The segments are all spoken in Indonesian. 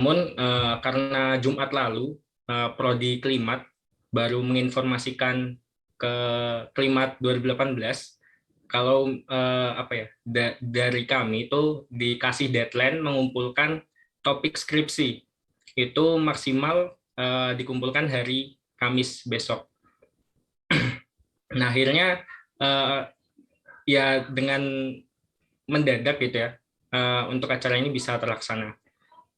Namun karena Jumat lalu Prodi Klimat baru menginformasikan ke Klimat 2018 kalau dari kami itu dikasih deadline mengumpulkan topik skripsi itu maksimal dikumpulkan hari Kamis besok. Nah akhirnya eh, ya dengan mendadak gitu ya untuk acara ini bisa terlaksana.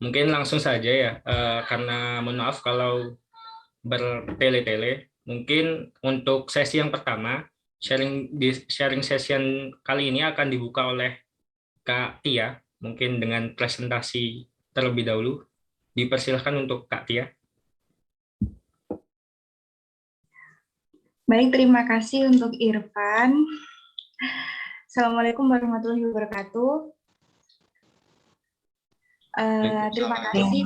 Mungkin langsung saja ya, karena mohon maaf kalau bertele-tele. Mungkin untuk sesi yang pertama, sharing session kali ini akan dibuka oleh Kak Tia, mungkin dengan presentasi terlebih dahulu. Dipersilahkan untuk Kak Tia. Baik, terima kasih untuk Irfan. Assalamualaikum warahmatullahi wabarakatuh. Terima kasih.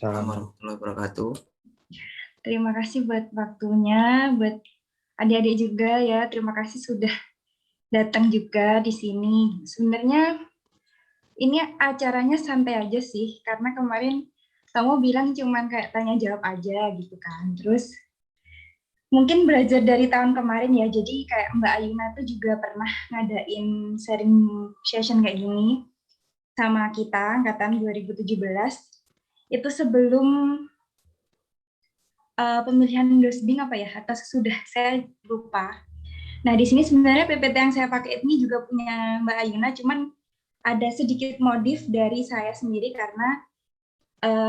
Warahmatullahi wabarakatuh. Terima kasih buat waktunya, buat adik-adik juga ya. Terima kasih sudah datang juga di sini. Sebenarnya ini acaranya santai aja sih, karena kemarin kamu bilang cuman kayak tanya jawab aja gitu kan. Terus mungkin belajar dari tahun kemarin ya, jadi kayak Mbak Ayuna tuh juga pernah ngadain sharing session kayak gini sama kita angkatan 2017. Itu sebelum pemilihan Dosbing apa ya, atau sudah saya lupa. Nah di sini sebenarnya PPT yang saya pakai ini juga punya Mbak Ayuna, cuman ada sedikit modif dari saya sendiri karena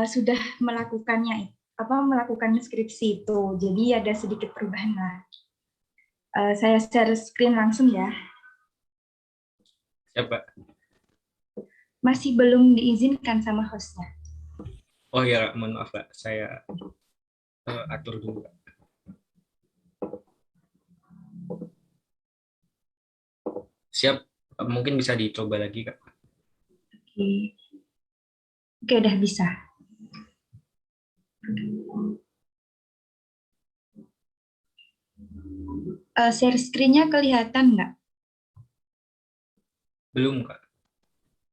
sudah melakukannya melakukan skripsi itu, jadi ada sedikit perubahan lah. Saya share screen langsung ya. Siapa? Masih belum diizinkan sama hostnya. Oh ya, mohon maaf Pak, saya atur dulu Pak. Siap, mungkin bisa dicoba lagi Kak. Oke, udah bisa. Share screen-nya kelihatan nggak? Belum Kak.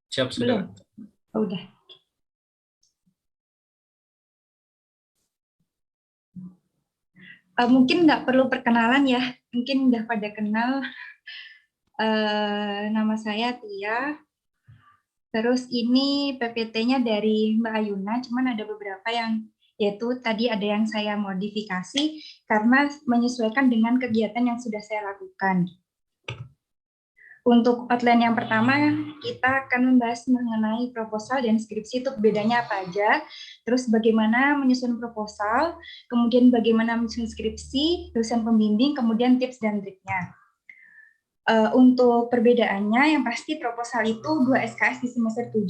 Siap sudah. Belum. Oh, udah. Mungkin nggak perlu perkenalan ya. Mungkin udah pada kenal. Nama saya Tia. Terus ini PPT-nya dari Mbak Ayuna, cuman ada beberapa yang yaitu tadi ada yang saya modifikasi karena menyesuaikan dengan kegiatan yang sudah saya lakukan. Untuk outline yang pertama, kita akan membahas mengenai proposal dan skripsi itu bedanya apa aja, terus bagaimana menyusun proposal, kemudian bagaimana menyusun skripsi, dosen pembimbing, kemudian tips dan triknya. Untuk perbedaannya, yang pasti proposal itu 2 SKS di semester 7.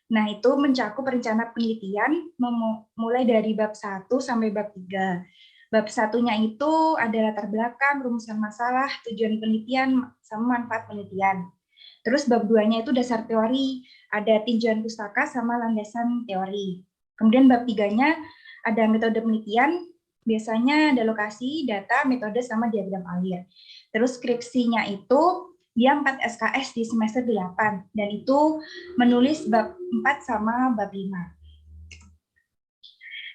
Nah, itu mencakup rencana penelitian mulai dari bab 1 sampai bab 3. Bab satunya itu ada latar belakang, rumusan masalah, tujuan penelitian, sama manfaat penelitian. Terus bab 2-nya itu dasar teori, ada tinjauan pustaka sama landasan teori. Kemudian bab 3-nya ada metode penelitian, biasanya ada lokasi, data, metode, sama diagram alir. Terus skripsinya itu dia 4 SKS di semester 8, dan itu menulis bab 4 sama bab 5.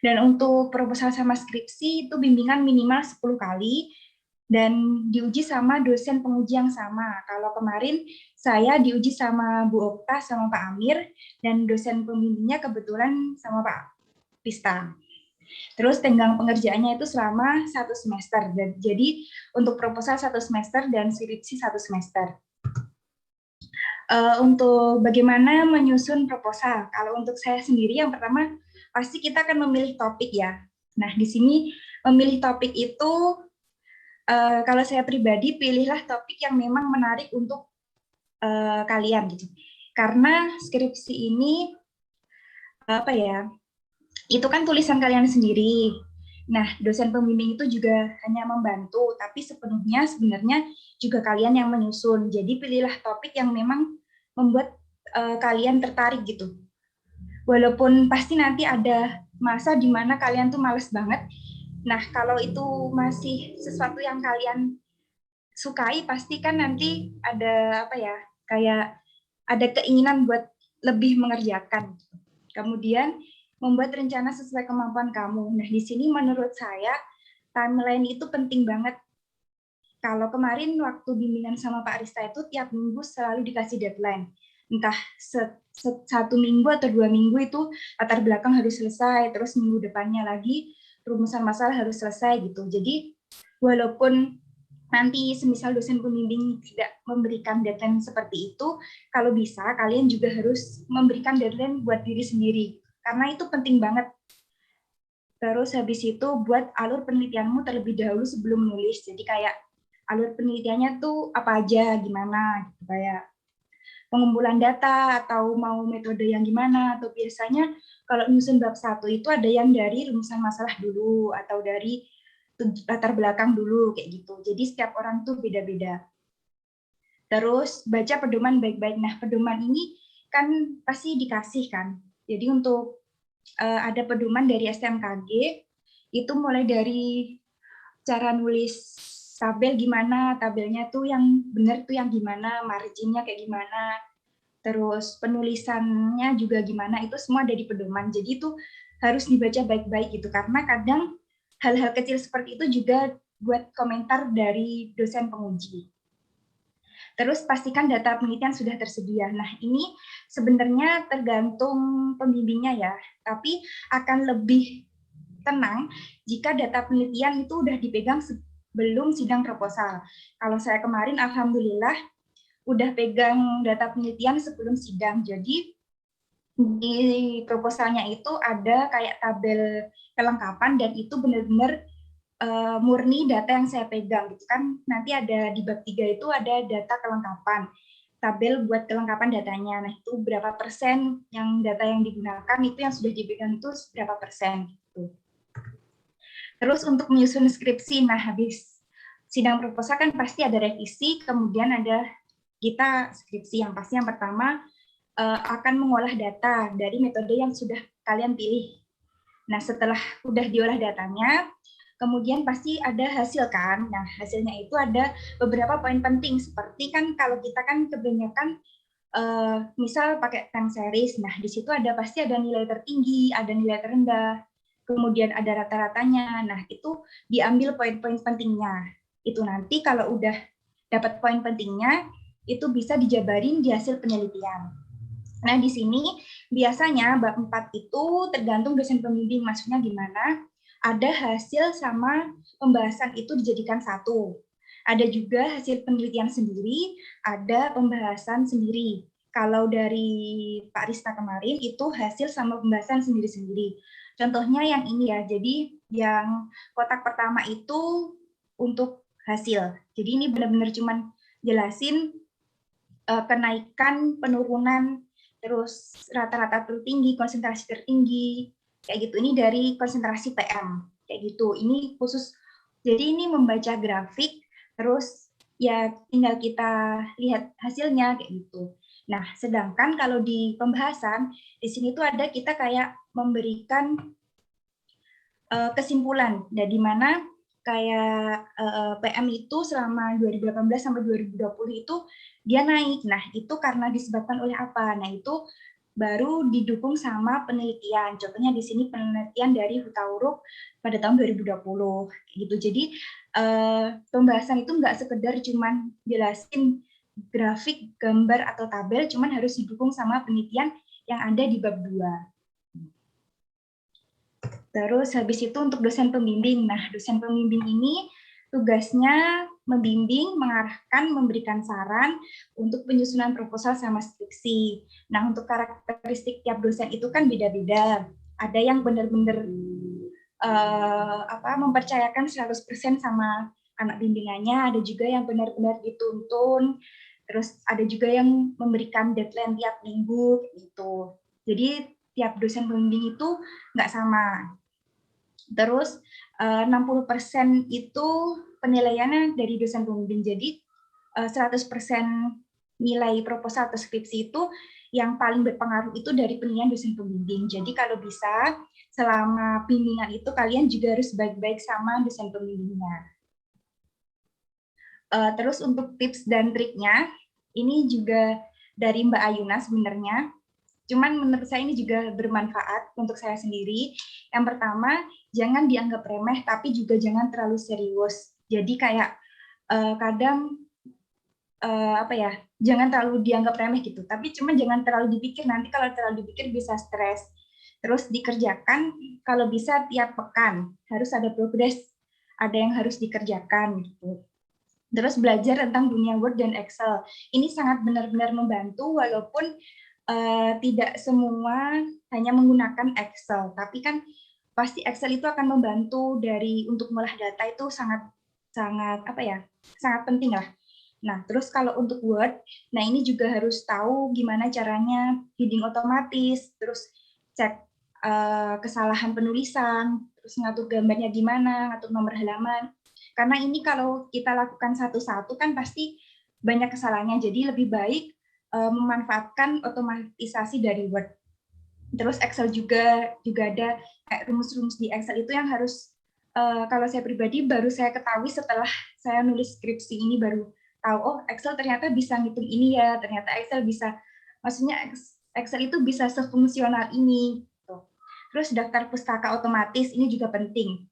Dan untuk proposal sama skripsi itu bimbingan minimal 10 kali, dan diuji sama dosen penguji yang sama. Kalau kemarin saya diuji sama Bu Okta sama Pak Amir, dan dosen pembimbingnya kebetulan sama Pak Pista. Terus tenggang pengerjaannya itu selama 1 semester. Jadi untuk proposal 1 semester dan skripsi 1 semester. Untuk bagaimana menyusun proposal. Kalau untuk saya sendiri yang pertama pasti kita akan memilih topik ya. Nah di sini memilih topik itu kalau saya pribadi pilihlah topik yang memang menarik untuk kalian gitu. Karena skripsi ini apa ya? Itu kan tulisan kalian sendiri. Nah, dosen pembimbing itu juga hanya membantu, tapi sepenuhnya sebenarnya juga kalian yang menyusun. Jadi pilihlah topik yang memang membuat kalian tertarik gitu. Walaupun pasti nanti ada masa di mana kalian tuh males banget. Nah, kalau itu masih sesuatu yang kalian sukai, pasti kan nanti ada apa ya, kayak ada keinginan buat lebih mengerjakan. Kemudian membuat rencana sesuai kemampuan kamu. Nah, di sini menurut saya timeline itu penting banget. Kalau kemarin waktu bimbingan sama Pak Rista itu tiap minggu selalu dikasih deadline. Entah satu minggu atau 2 minggu itu latar belakang harus selesai, terus minggu depannya lagi rumusan masalah harus selesai gitu. Jadi walaupun nanti semisal dosen pembimbing tidak memberikan deadline seperti itu, kalau bisa kalian juga harus memberikan deadline buat diri sendiri. Karena itu penting banget. Terus habis itu buat alur penelitianmu terlebih dahulu sebelum nulis. Jadi kayak alur penelitiannya tuh apa aja, gimana, gitu. Kayak pengumpulan data, atau mau metode yang gimana, atau biasanya kalau nyusun bab 1 itu ada yang dari rumusan masalah dulu, atau dari latar belakang dulu, kayak gitu. Jadi setiap orang tuh beda-beda. Terus baca pedoman baik-baik. Nah, pedoman ini kan pasti dikasih kan. Jadi untuk ada pedoman dari STMKG, itu mulai dari cara nulis tabel gimana, tabelnya tuh yang benar tuh yang gimana, marginnya kayak gimana, terus penulisannya juga gimana, itu semua ada di pedoman. Jadi itu harus dibaca baik-baik gitu, karena kadang hal-hal kecil seperti itu juga buat komentar dari dosen penguji. Terus pastikan data penelitian sudah tersedia. Nah, ini sebenarnya tergantung pembimbingnya ya, tapi akan lebih tenang jika data penelitian itu udah dipegang sebelum sidang proposal. Kalau saya kemarin alhamdulillah udah pegang data penelitian sebelum sidang. Jadi di proposalnya itu ada kayak tabel kelengkapan dan itu benar-benar murni data yang saya pegang gitu kan. Nanti ada di bab 3 itu ada data kelengkapan. Tabel buat kelengkapan datanya. Nah, itu berapa persen yang data yang digunakan itu yang sudah dipegang itu berapa persen gitu. Terus untuk menyusun skripsi, nah habis sidang proposal kan pasti ada revisi, kemudian ada kita skripsi. Yang pasti yang pertama akan mengolah data dari metode yang sudah kalian pilih. Nah, setelah udah diolah datanya, kemudian pasti ada hasil kan. Nah, hasilnya itu ada beberapa poin penting, seperti kan kalau kita kan kebanyakan misal pakai time series. Nah, di situ ada pasti ada nilai tertinggi, ada nilai terendah, kemudian ada rata-ratanya. Nah, itu diambil poin-poin pentingnya. Itu nanti kalau udah dapat poin pentingnya, itu bisa dijabarin di hasil penelitian. Nah, di sini biasanya bab 4 itu tergantung dosen pembimbing, maksudnya gimana. Ada hasil sama pembahasan itu dijadikan satu. Ada juga hasil penelitian sendiri, ada pembahasan sendiri. Kalau dari Pak Rista kemarin itu hasil sama pembahasan sendiri-sendiri. Contohnya yang ini ya, jadi yang kotak pertama itu untuk hasil. Jadi ini benar-benar cuman jelasin kenaikan, penurunan, terus rata-rata tertinggi, konsentrasi tertinggi, kayak gitu. Ini dari konsentrasi PM, kayak gitu. Ini khusus, jadi ini membaca grafik, terus ya tinggal kita lihat hasilnya, kayak gitu. Nah, sedangkan kalau di pembahasan, di sini tuh ada kita kayak memberikan kesimpulan, dan di mana kayak PM itu selama 2018 sampai 2020 itu dia naik. Nah, itu karena disebabkan oleh apa? Nah, itu baru didukung sama penelitian. Contohnya di sini penelitian dari Hutauruk pada tahun 2020 gitu. Jadi pembahasan itu nggak sekedar cuman jelasin grafik, gambar atau tabel, cuman harus didukung sama penelitian yang ada di bab 2. Terus habis itu untuk dosen pembimbing. Nah, dosen pembimbing ini tugasnya membimbing, mengarahkan, memberikan saran untuk penyusunan proposal sama skripsi. Nah, untuk karakteristik tiap dosen itu kan beda-beda. Ada yang benar-benar mempercayakan 100% sama anak bimbingannya, ada juga yang benar-benar dituntun, terus ada juga yang memberikan deadline tiap minggu gitu. Jadi tiap dosen pembimbing itu nggak sama. Terus 60% itu penilaiannya dari dosen pembimbing. Jadi 100% nilai proposal atau skripsi itu yang paling berpengaruh itu dari penilaian dosen pembimbing. Jadi kalau bisa selama bimbingan itu kalian juga harus baik-baik sama dosen pembimbingnya. Terus untuk tips dan triknya, ini juga dari Mbak Ayuna sebenarnya. Cuman menurut saya ini juga bermanfaat untuk saya sendiri. Yang pertama, jangan dianggap remeh, tapi juga jangan terlalu serius. Jadi kayak kadang apa ya, jangan terlalu dianggap remeh gitu. Tapi cuma jangan terlalu dipikir, nanti kalau terlalu dipikir bisa stres. Terus dikerjakan kalau bisa tiap pekan, harus ada progres, ada yang harus dikerjakan gitu. Terus belajar tentang dunia Word dan Excel. Ini sangat benar-benar membantu walaupun tidak semua hanya menggunakan Excel, tapi kan pasti Excel itu akan membantu dari untuk mengolah data itu sangat apa ya, sangat penting lah. Nah, terus kalau untuk Word, nah ini juga harus tahu gimana caranya heading otomatis, terus cek kesalahan penulisan, terus ngatur gambarnya gimana, ngatur nomor halaman. Karena ini kalau kita lakukan satu-satu kan pasti banyak kesalahannya, jadi lebih baik memanfaatkan otomatisasi dari Word. Terus Excel juga ada kayak rumus-rumus di Excel itu yang harus kalau saya pribadi baru saya ketahui setelah saya nulis skripsi ini, baru tahu oh Excel ternyata bisa ngitung ini ya, ternyata Excel bisa, maksudnya Excel itu bisa sefungsional ini. Terus daftar pustaka otomatis ini juga penting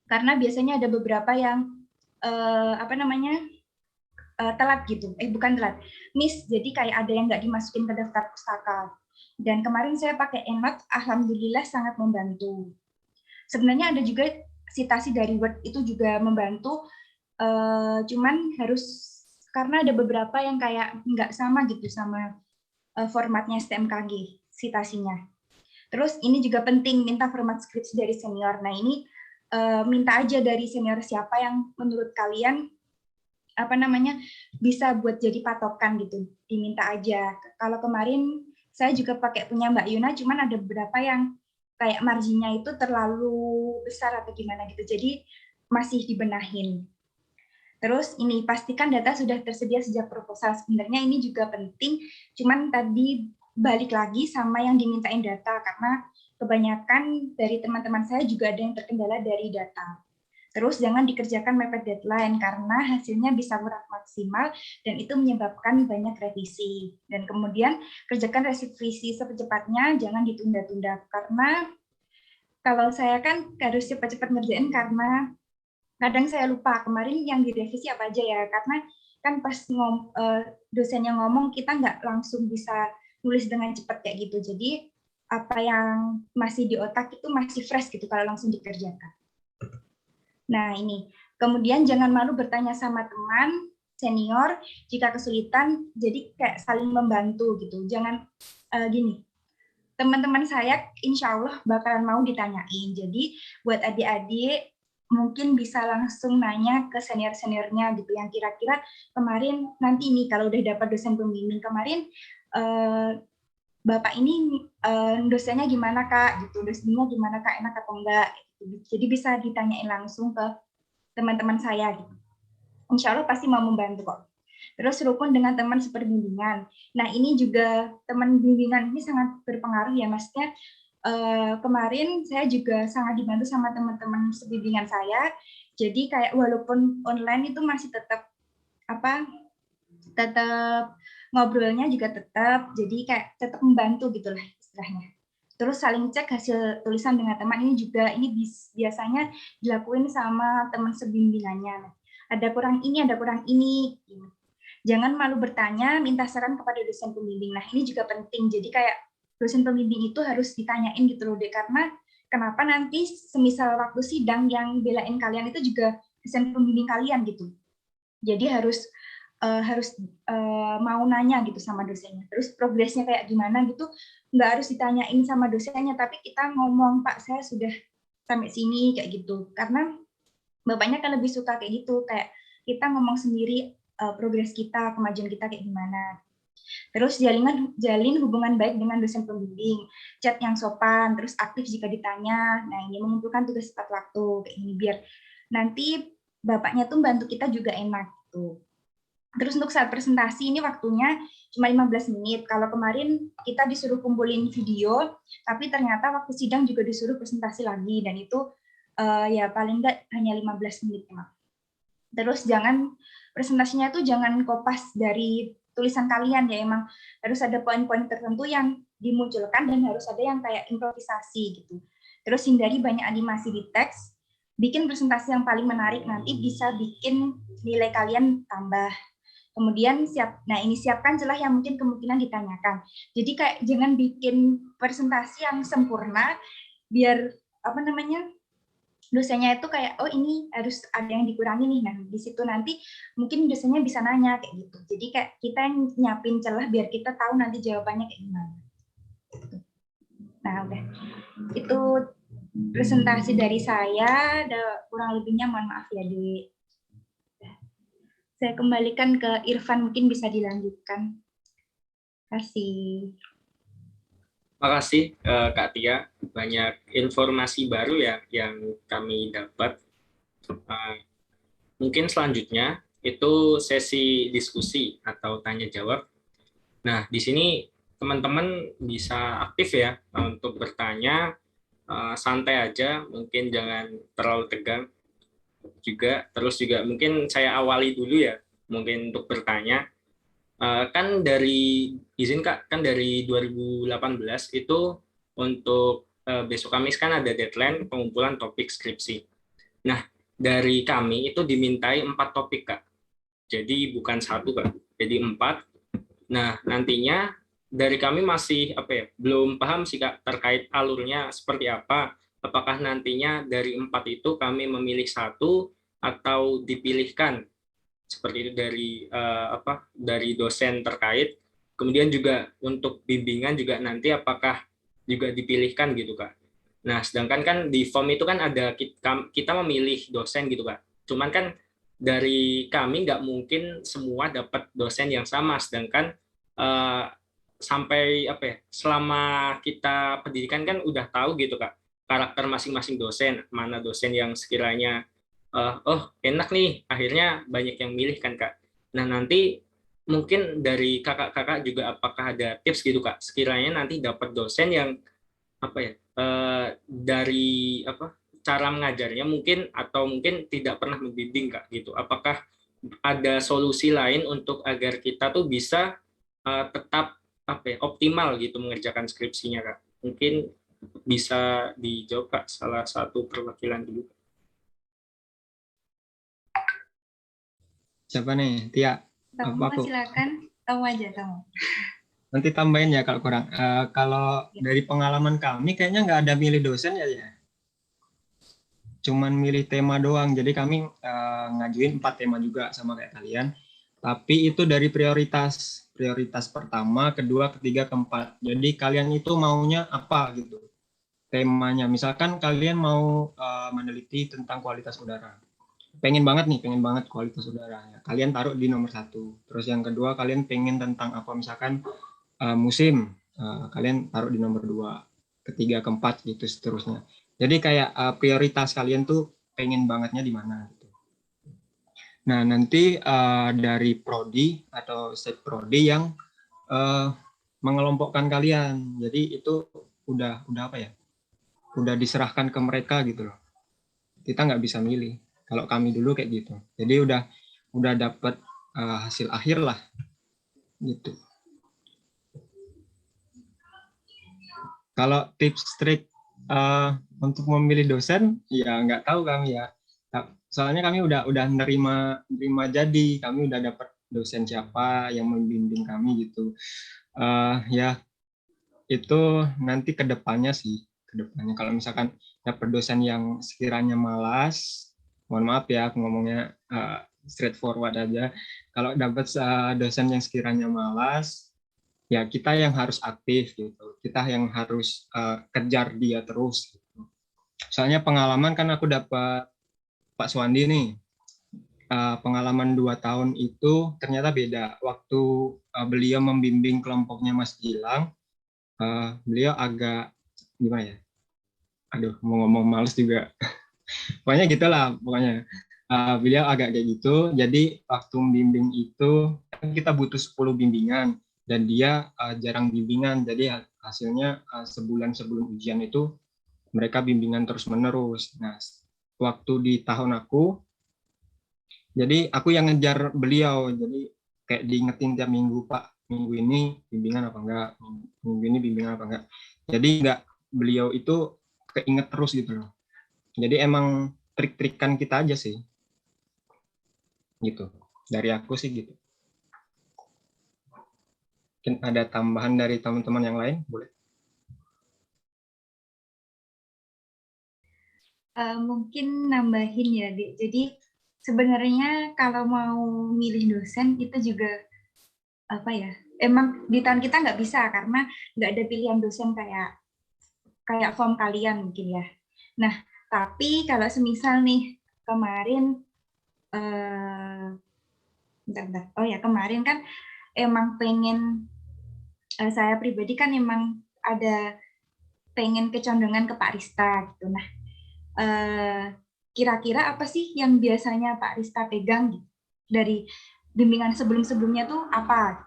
karena biasanya ada beberapa yang telat gitu, bukan telat, miss, jadi kayak ada yang nggak dimasukin ke daftar pustaka. Dan kemarin saya pakai EndNote, alhamdulillah sangat membantu. Sebenarnya ada juga citasi dari Word itu juga membantu, cuman harus, karena ada beberapa yang kayak nggak sama gitu sama formatnya STMKG citasinya. Terus ini juga penting, minta format skripsi dari senior. Nah ini minta aja dari senior siapa yang menurut kalian bisa buat jadi patokan gitu, diminta aja. Kalau kemarin saya juga pakai punya Mbak Yuna, cuman ada beberapa yang kayak marginnya itu terlalu besar atau gimana gitu, jadi masih dibenahin. Terus ini pastikan data sudah tersedia sejak proposal. Sebenarnya ini juga penting, cuman tadi balik lagi sama yang dimintain data, karena kebanyakan dari teman-teman saya juga ada yang terkendala dari data. Terus jangan dikerjakan mepet deadline karena hasilnya bisa kurang maksimal dan itu menyebabkan banyak revisi. Dan kemudian kerjakan revisi secepatnya, jangan ditunda-tunda, karena kalau saya kan harus cepat-cepat ngerjain karena kadang saya lupa kemarin yang direvisi apa aja ya, karena kan pas dosennya ngomong kita nggak langsung bisa nulis dengan cepat kayak gitu. Jadi apa yang masih di otak itu masih fresh gitu kalau langsung dikerjakan. Nah, ini. Kemudian jangan malu bertanya sama teman, senior, jika kesulitan, jadi kayak saling membantu gitu. Jangan gini, teman-teman saya insya Allah bakalan mau ditanyain. Jadi buat adik-adik, mungkin bisa langsung nanya ke senior-seniornya gitu, yang kira-kira kemarin, nanti ini kalau udah dapat dosen pembimbing kemarin, Bapak ini dosennya gimana Kak? Gitu, dosennya gimana Kak, enak atau enggak? Jadi bisa ditanyain langsung ke teman-teman saya gitu. Insya Allah pasti mau membantu kok. Terus rukun dengan teman seperbimbingan. Nah ini juga teman bimbingan ini sangat berpengaruh ya, maksudnya kemarin saya juga sangat dibantu sama teman-teman sebimbingan saya. Jadi kayak walaupun online itu masih tetap ngobrolnya juga tetap, jadi kayak tetap membantu gitulah istilahnya. Terus saling cek hasil tulisan dengan teman ini juga, ini biasanya dilakuin sama teman sebimbingannya. Ada kurang ini, ada kurang ini. Jangan malu bertanya, minta saran kepada dosen pembimbing. Nah ini juga penting, jadi kayak dosen pembimbing itu harus ditanyain gitu loh deh, karena kenapa nanti semisal waktu sidang yang belain kalian itu juga dosen pembimbing kalian gitu. Jadi harus mau nanya gitu sama dosennya. Terus progresnya kayak gimana gitu, nggak harus ditanyain sama dosennya, tapi kita ngomong, Pak saya sudah sampai sini kayak gitu. Karena bapaknya kan lebih suka kayak gitu, kayak kita ngomong sendiri progres kita, kemajuan kita kayak gimana. Terus jalin hubungan baik dengan dosen pembimbing, chat yang sopan, terus aktif jika ditanya. Nah ini mengumpulkan tugas tepat waktu kayak ini, biar nanti bapaknya tuh bantu kita juga enak gitu. Terus untuk saat presentasi ini waktunya cuma 15 menit. Kalau kemarin kita disuruh kumpulin video, tapi ternyata waktu sidang juga disuruh presentasi lagi, dan itu ya paling enggak hanya 15 menit. Terus presentasinya tuh jangan kopas dari tulisan kalian ya, emang harus ada poin-poin tertentu yang dimunculkan dan harus ada yang kayak improvisasi gitu. Terus hindari banyak animasi di teks, bikin presentasi yang paling menarik, nanti bisa bikin nilai kalian tambah. Kemudian siapkan celah yang mungkin kemungkinan ditanyakan. Jadi kayak jangan bikin presentasi yang sempurna biar dosennya itu kayak ini harus ada yang dikurangi nih. Nah, di situ nanti mungkin dosennya bisa nanya kayak gitu. Jadi kayak kita yang nyiapin celah biar kita tahu nanti jawabannya kayak gimana. Nah, udah. Itu presentasi dari saya, kurang lebihnya mohon maaf ya, Dek. Saya kembalikan ke Irfan, mungkin bisa dilanjutkan. Terima kasih. Makasih Kak Tia, banyak informasi baru ya yang kami dapat. Mungkin selanjutnya itu sesi diskusi atau tanya jawab. Nah, di sini teman-teman bisa aktif ya untuk bertanya, santai aja, mungkin jangan terlalu tegang juga. Terus juga mungkin saya awali dulu ya, mungkin untuk bertanya. Kan dari Kak, kan dari 2018 itu untuk besok Kamis kan ada deadline pengumpulan topik skripsi. Nah, dari kami itu dimintai 4 topik Kak. Jadi bukan 1 Kak, jadi 4. Nah, nantinya dari kami masih belum paham sih Kak terkait alurnya seperti apa. Apakah nantinya dari 4 itu kami memilih 1 atau dipilihkan seperti itu dari dosen terkait. Kemudian juga untuk bimbingan juga nanti apakah juga dipilihkan gitu Kak. Nah, sedangkan kan di form itu kan ada kita memilih dosen gitu Kak. Cuman kan dari kami nggak mungkin semua dapat dosen yang sama, sedangkan sampai selama kita pendidikan kan udah tahu gitu Kak karakter masing-masing dosen, mana dosen yang sekiranya enak nih, akhirnya banyak yang milih kan Kak. Nah, nanti mungkin dari kakak-kakak juga apakah ada tips gitu Kak, sekiranya nanti dapat dosen yang dari cara mengajarnya mungkin atau mungkin tidak pernah membimbing Kak gitu. Apakah ada solusi lain untuk agar kita tuh bisa tetap optimal gitu mengerjakan skripsinya Kak? Mungkin bisa dijawab Kak, salah satu perwakilan dulu. Siapa nih? Tia? Tamu, silakan. Tamu aja, tamu. Nanti tambahin ya kalau kurang. Kalau dari pengalaman kami kayaknya nggak ada milih dosen ya. Cuman milih tema doang. Jadi kami ngajuin 4 tema juga sama kayak kalian. Tapi itu dari prioritas. Prioritas pertama, kedua, ketiga, keempat. Jadi kalian itu maunya apa gitu. Temanya. Misalkan kalian mau meneliti tentang kualitas udara. Pengen banget kualitas udara. Kalian taruh di nomor 1. Terus yang kedua kalian pengen tentang apa, misalkan musim, kalian taruh di nomor 2. Ketiga, keempat gitu seterusnya. Jadi kayak prioritas kalian tuh pengen bangetnya di mana gitu. Nah, nanti dari prodi atau set prodi yang mengelompokkan kalian. Jadi itu udah udah diserahkan ke mereka gitu loh. Kita nggak bisa milih. Kalau kami dulu kayak gitu. Jadi udah dapat hasil akhir lah gitu. Kalau tips trik untuk memilih dosen, ya nggak tahu kami ya. Soalnya kami udah nerima jadi, kami udah dapat dosen siapa yang membimbing kami gitu. Ya itu nanti kedepannya kalau misalkan dapat dosen yang sekiranya malas, mohon maaf ya aku ngomongnya straightforward aja. Kalau dapat dosen yang sekiranya malas, ya kita yang harus aktif gitu. Kita yang harus kejar dia terus gitu. Soalnya pengalaman kan aku dapat Pak Suwandi nih. Pengalaman 2 tahun itu ternyata beda. Waktu beliau membimbing kelompoknya Mas Gilang, beliau agak gimana ya? Aduh, mau ngomong males juga. Pokoknya gitulah, pokoknya. Beliau agak kayak gitu. Jadi waktu membimbing itu kita butuh 10 bimbingan dan dia jarang bimbingan. Jadi hasilnya sebulan sebelum ujian itu mereka bimbingan terus-menerus. Nah, waktu di tahun aku, jadi aku yang ngejar beliau. Jadi kayak diingetin tiap minggu, Pak, minggu ini bimbingan apa enggak, minggu ini bimbingan apa enggak. Jadi enggak, beliau itu keinget terus gitu loh. Jadi emang trik-trikan kita aja sih. Gitu. Dari aku sih gitu. Mungkin ada tambahan dari teman-teman yang lain, boleh? Mungkin nambahin ya, Dik. Jadi sebenarnya kalau mau milih dosen itu juga apa ya? Emang di tahun kita nggak bisa karena nggak ada pilihan dosen kayak form kalian mungkin ya. Nah, tapi kalau semisal nih kemarin bentar. Oh ya, kemarin kan emang pengen saya pribadi kan emang ada pengen kecondongan ke Pak Rista gitu. Nah, kira-kira apa sih yang biasanya Pak Rista pegang gitu? Dari bimbingan sebelum-sebelumnya tuh apa?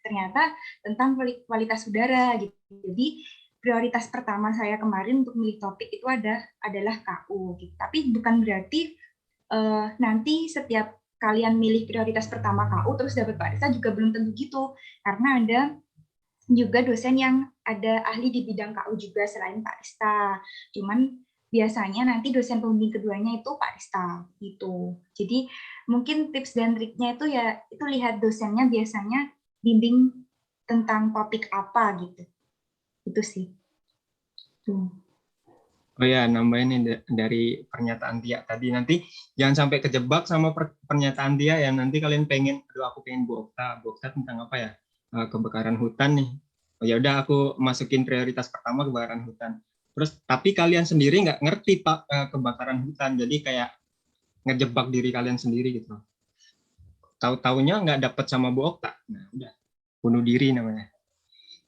Ternyata tentang kualitas udara gitu. Jadi prioritas pertama saya kemarin untuk milih topik itu adalah KU. Gitu. Tapi bukan berarti nanti setiap kalian milih prioritas pertama KU terus dapat Pak Rista juga belum tentu gitu. Karena ada juga dosen yang ada ahli di bidang KU juga selain Pak Rista. Cuman biasanya nanti dosen pembimbing keduanya itu Pak Rista gitu. Jadi mungkin tips dan triknya itu ya itu lihat dosennya biasanya bimbing tentang topik apa gitu. Itu sih. Tuh. Oh ya, nambahin nih dari pernyataan Tia tadi, nanti jangan sampai kejebak sama pernyataan Tia ya, nanti kalian pengen, aduh aku pengen Bu Okta tentang apa ya, kebakaran hutan nih. Oh ya udah aku masukin prioritas pertama kebakaran hutan. Terus tapi kalian sendiri nggak ngerti Pak kebakaran hutan, jadi kayak ngejebak diri kalian sendiri gitu. Tahu-taunya nggak dapet sama Bu Okta, nah udah bunuh diri namanya.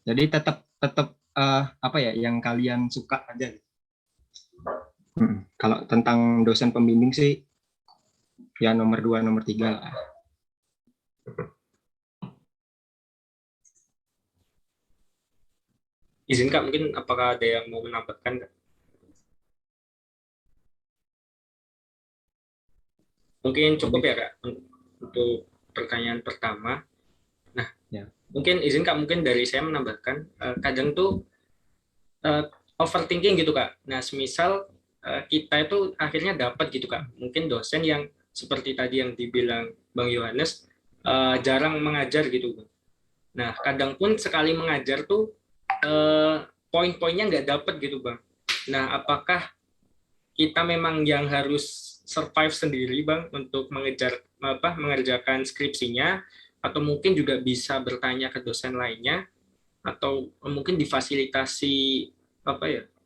Jadi tetap apa ya yang kalian suka aja. Kalau tentang dosen pembimbing sih ya nomor 2, nomor 3 lah. Izin Kak, mungkin apakah ada yang mau menambahkan Kak? Mungkin cukup ya Kak untuk pertanyaan pertama. Nah, ya. Mungkin izin Kak, mungkin dari saya menambahkan, kadang tuh overthinking gitu Kak. Nah, semisal kita itu akhirnya dapat gitu Kak, mungkin dosen yang seperti tadi yang dibilang Bang Yohanes, jarang mengajar gitu. Nah, kadang pun sekali mengajar tuh poin-poinnya nggak dapat gitu Bang. Nah, apakah kita memang yang harus survive sendiri Bang untuk mengerjakan skripsinya, atau mungkin juga bisa bertanya ke dosen lainnya, atau mungkin difasilitasi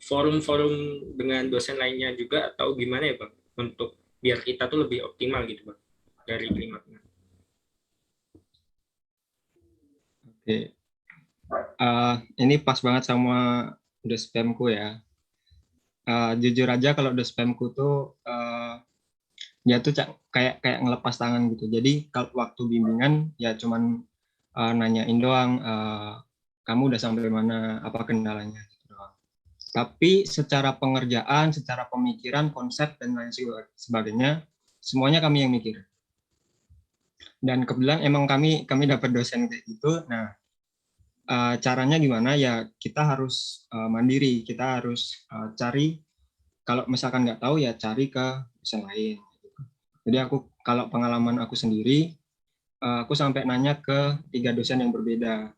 forum-forum dengan dosen lainnya juga, atau gimana ya Bang, untuk biar kita tuh lebih optimal gitu Bang dari klimatnya. Oke. Ini pas banget sama dospemku ya. Jujur aja kalau dospemku tuh dia tuh kayak ngelepas tangan gitu. Jadi kalau waktu bimbingan ya cuman nanyain doang, kamu udah sampai mana, apa kendalanya gitu doang. Tapi secara pengerjaan, secara pemikiran, konsep dan lain sebagainya, semuanya kami yang mikir. Dan kebetulan emang kami dapat dosen kayak gitu. Nah, caranya gimana ya, kita harus mandiri, kita harus cari, kalau misalkan nggak tahu ya cari ke dosen lain. Jadi kalau pengalaman aku sendiri, aku sampai nanya ke 3 dosen yang berbeda.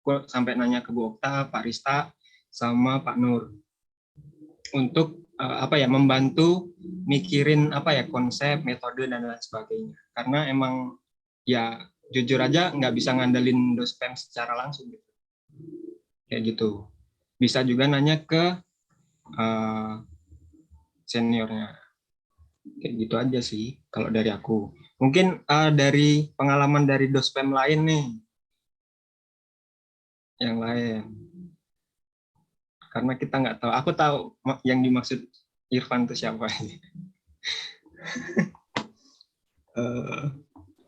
Aku sampai nanya ke Bu Okta, Pak Rista, sama Pak Nur untuk membantu mikirin konsep, metode dan lain sebagainya. Karena emang ya jujur aja nggak bisa ngandelin dospem secara langsung gitu. Kayak gitu. Bisa juga nanya ke seniornya. Kayak gitu aja sih kalau dari aku. Mungkin dari pengalaman dari dospem lain nih. Yang lain. Karena kita nggak tahu. Aku tahu yang dimaksud Irfan itu siapa.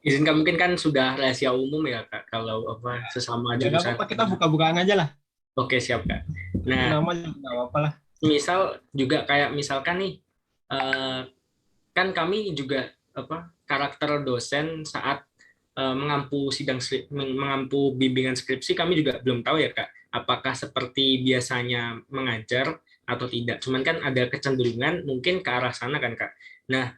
Izinkan, mungkin kan sudah rahasia umum ya Kak, kalau sesama jurusan. Apa, kita buka-bukaan aja lah. Oke, siap Kak. Nah, nama juga nggak apa-apa lah. Misal juga kayak misalkan nih, kan kami juga karakter dosen saat mengampu bimbingan skripsi kami juga belum tahu ya Kak, apakah seperti biasanya mengajar atau tidak. Cuman kan ada kecenderungan mungkin ke arah sana kan Kak. Nah,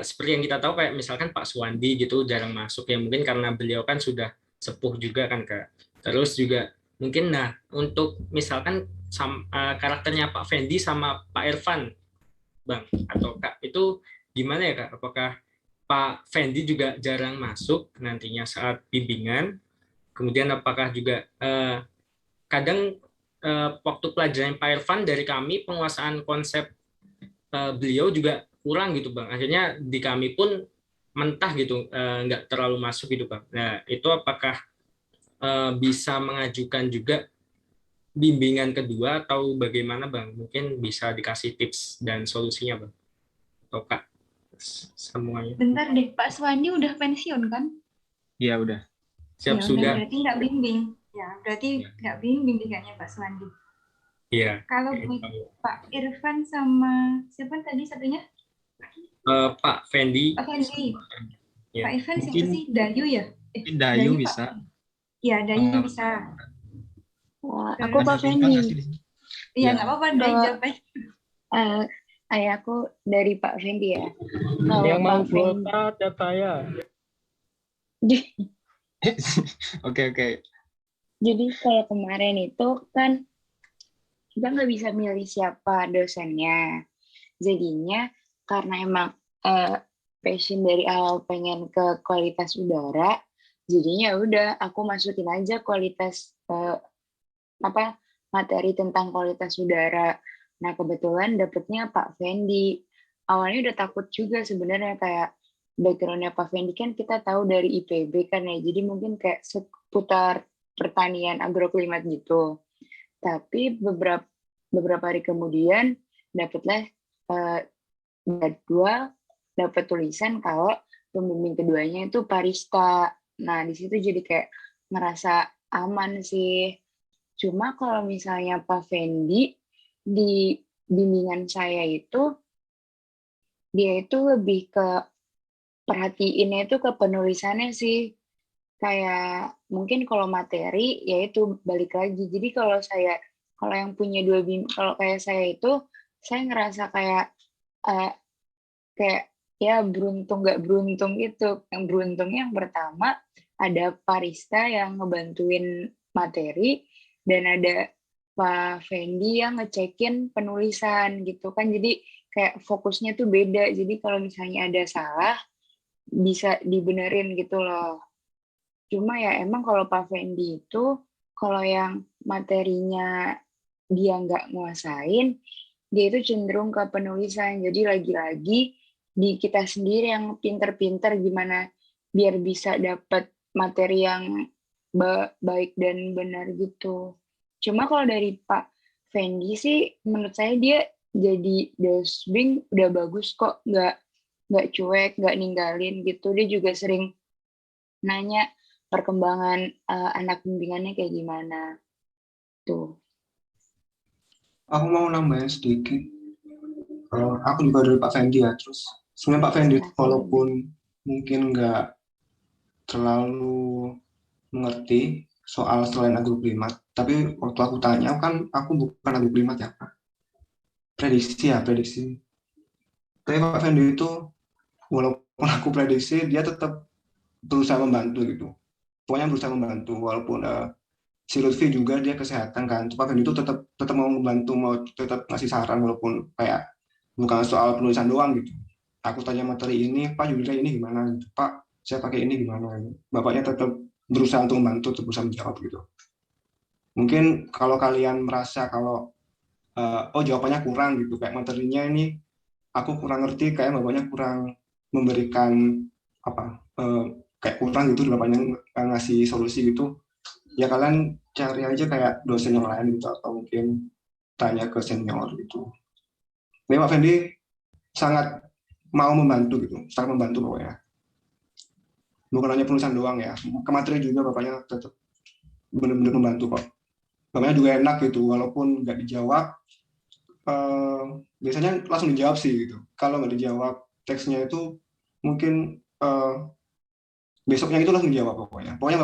seperti yang kita tahu kayak misalkan Pak Suwandi gitu jarang masuk ya, mungkin karena beliau kan sudah sepuh juga kan Kak. Terus juga mungkin nah untuk misalkan karakternya Pak Fendi sama Pak Irfan Bang atau Kak itu gimana ya Kak? Apakah Pak Fendi juga jarang masuk nantinya saat bimbingan. Kemudian apakah juga kadang waktu pelajaran Pak Irfan dari kami penguasaan konsep beliau juga kurang gitu Bang. Akhirnya di kami pun mentah gitu, nggak terlalu masuk gitu Bang. Nah itu apakah bisa mengajukan juga bimbingan kedua atau bagaimana Bang? Mungkin bisa dikasih tips dan solusinya Bang. Atau Kak semuanya. Bentar deh, Pak Suwandi udah pensiun kan? Iya udah. Siap Ya udah, sudah. berarti nggak bimbing. Ya, berarti Ya. nggak bimbing kayaknya Pak Suwandi. Iya. Kalau buat Pak Irfan sama siapa tadi satunya? Pak Fendi. Pak Fendi. Ya. Pak Irfan siapa Mungkin sih? Dayu ya? Dayu Pak. bisa. Iya, Dayu bisa. Wah, Dan- aku Pak Ada Irfan nggak Fendi. sih di sini? Iya, Ya. nggak apa-apa, Dayu Kalau- jawab aja. Aku dari Pak Fendi ya. Kalau Yang mau Pak Fendi, kuota chat saya. Oke. jadi kayak kemarin itu kan kita nggak bisa milih siapa dosennya. Jadinya karena emang passion dari awal pengen ke kualitas udara, jadinya udah aku masukin aja kualitas materi tentang kualitas udara. Nah kebetulan dapetnya Pak Fendi. Awalnya udah takut juga sebenarnya, kayak backgroundnya Pak Fendi kan kita tahu dari IPB kan ya, jadi mungkin kayak seputar pertanian agroklimat gitu. Tapi beberapa hari kemudian dapatlah jadwal, dapat tulisan kalau pembimbing keduanya itu Parista. Nah di situ jadi kayak ngerasa aman sih. Cuma kalau misalnya Pak Fendi di bimbingan saya itu, dia itu lebih ke perhatiinnya itu ke penulisannya sih. Kayak mungkin kalau materi ya itu balik lagi. Jadi kalau yang punya kalau kayak saya itu, saya ngerasa kayak ya beruntung nggak beruntung gitu. Yang beruntungnya yang pertama ada Parista yang ngebantuin materi, dan ada Pak Fendi yang ngecekin penulisan gitu kan. Jadi kayak fokusnya tuh beda. Jadi kalau misalnya ada salah bisa dibenerin gitu loh. Cuma ya emang kalau Pak Fendi itu kalau yang materinya dia nggak nguasain, dia itu cenderung ke penulisan. Jadi lagi-lagi di kita sendiri yang pinter-pinter gimana biar bisa dapat materi yang baik dan benar gitu. Cuma kalau dari Pak Fendi sih, menurut saya dia jadi dosbing udah bagus kok, nggak cuek, nggak ninggalin gitu. Dia juga sering nanya perkembangan anak bimbingannya kayak gimana tuh. Aku mau nambahin sedikit. Aku juga dari Pak Fendi ya. Terus sebenarnya Pak Fendi walaupun mungkin nggak terlalu mengerti soal selain agroklimat, tapi waktu aku tanya kan aku bukan agroklimat ya Pak. Prediksi. Tapi Pak Fendi itu walaupun aku prediksi dia tetap berusaha membantu gitu. Pokoknya berusaha membantu walaupun si Lutfi juga dia kesehatan kan. Pak Fendi itu tetap mau membantu, mau tetap ngasih saran walaupun kayak bukan soal penulisan doang gitu. Aku tanya materi ini, Pak judulnya ini gimana gitu. Pak, saya pakai ini gimana gitu. Bapaknya tetap berusaha untuk membantu, tetap berusaha menjawab gitu. Mungkin kalau kalian merasa kalau jawabannya kurang gitu, kayak materinya ini aku kurang ngerti, kayak bapaknya kurang memberikan kayak kurang gitu, bapaknya ngasih solusi gitu, ya kalian cari aja kayak dosen yang lain gitu, atau mungkin tanya ke senior gitu. Ini Pak Fendi sangat mau membantu gitu, sangat membantu pokoknya. Bukan hanya penulisan doang ya, ke materi juga bapaknya tetap benar-benar membantu kok. Bapaknya juga enak gitu, walaupun nggak dijawab, biasanya langsung dijawab sih gitu. Kalau nggak dijawab teksnya itu mungkin besoknya itu langsung jawab pokoknya. Pokoknya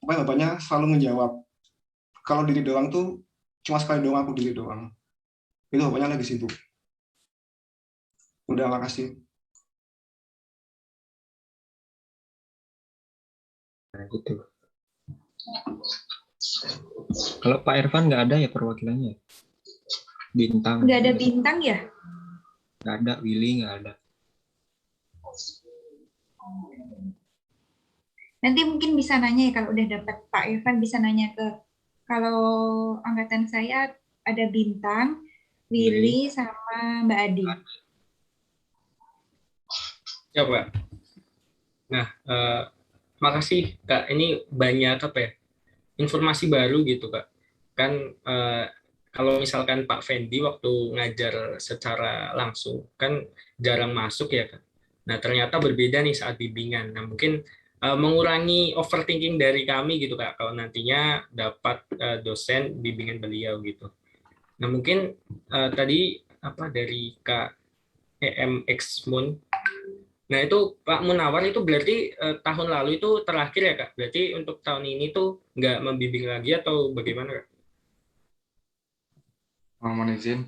bapaknya selalu ngejawab. Kalau diri doang tuh cuma sekali doang aku diri doang. Itu bapaknya lagi sibuk. Udah, makasih. Nah, gitu. Kalau Pak Irfan nggak ada ya perwakilannya? Bintang. Nggak ada bintang ya? Nggak ada, Willy nggak ada. Nanti mungkin bisa nanya ya kalau udah dapat Pak Irfan, bisa nanya ke, kalau angkatan saya ada Bintang, Willy sama Mbak Adi. Ya, Pak. Nah, makasih Kak. Ini banyak apa ya? Informasi baru gitu, Kak. Kan kalau misalkan Pak Fendi waktu ngajar secara langsung kan jarang masuk ya, Kak. Nah, ternyata berbeda nih saat bimbingan. Nah, mungkin mengurangi overthinking dari kami gitu, Kak, kalau nantinya dapat dosen bimbingan beliau gitu. Nah, mungkin tadi apa dari Kak EMX Moon. Nah, itu Pak Munawar itu berarti tahun lalu itu terakhir ya, Kak? Berarti untuk tahun ini tuh nggak membimbing lagi atau bagaimana, Kak? Mohon izin.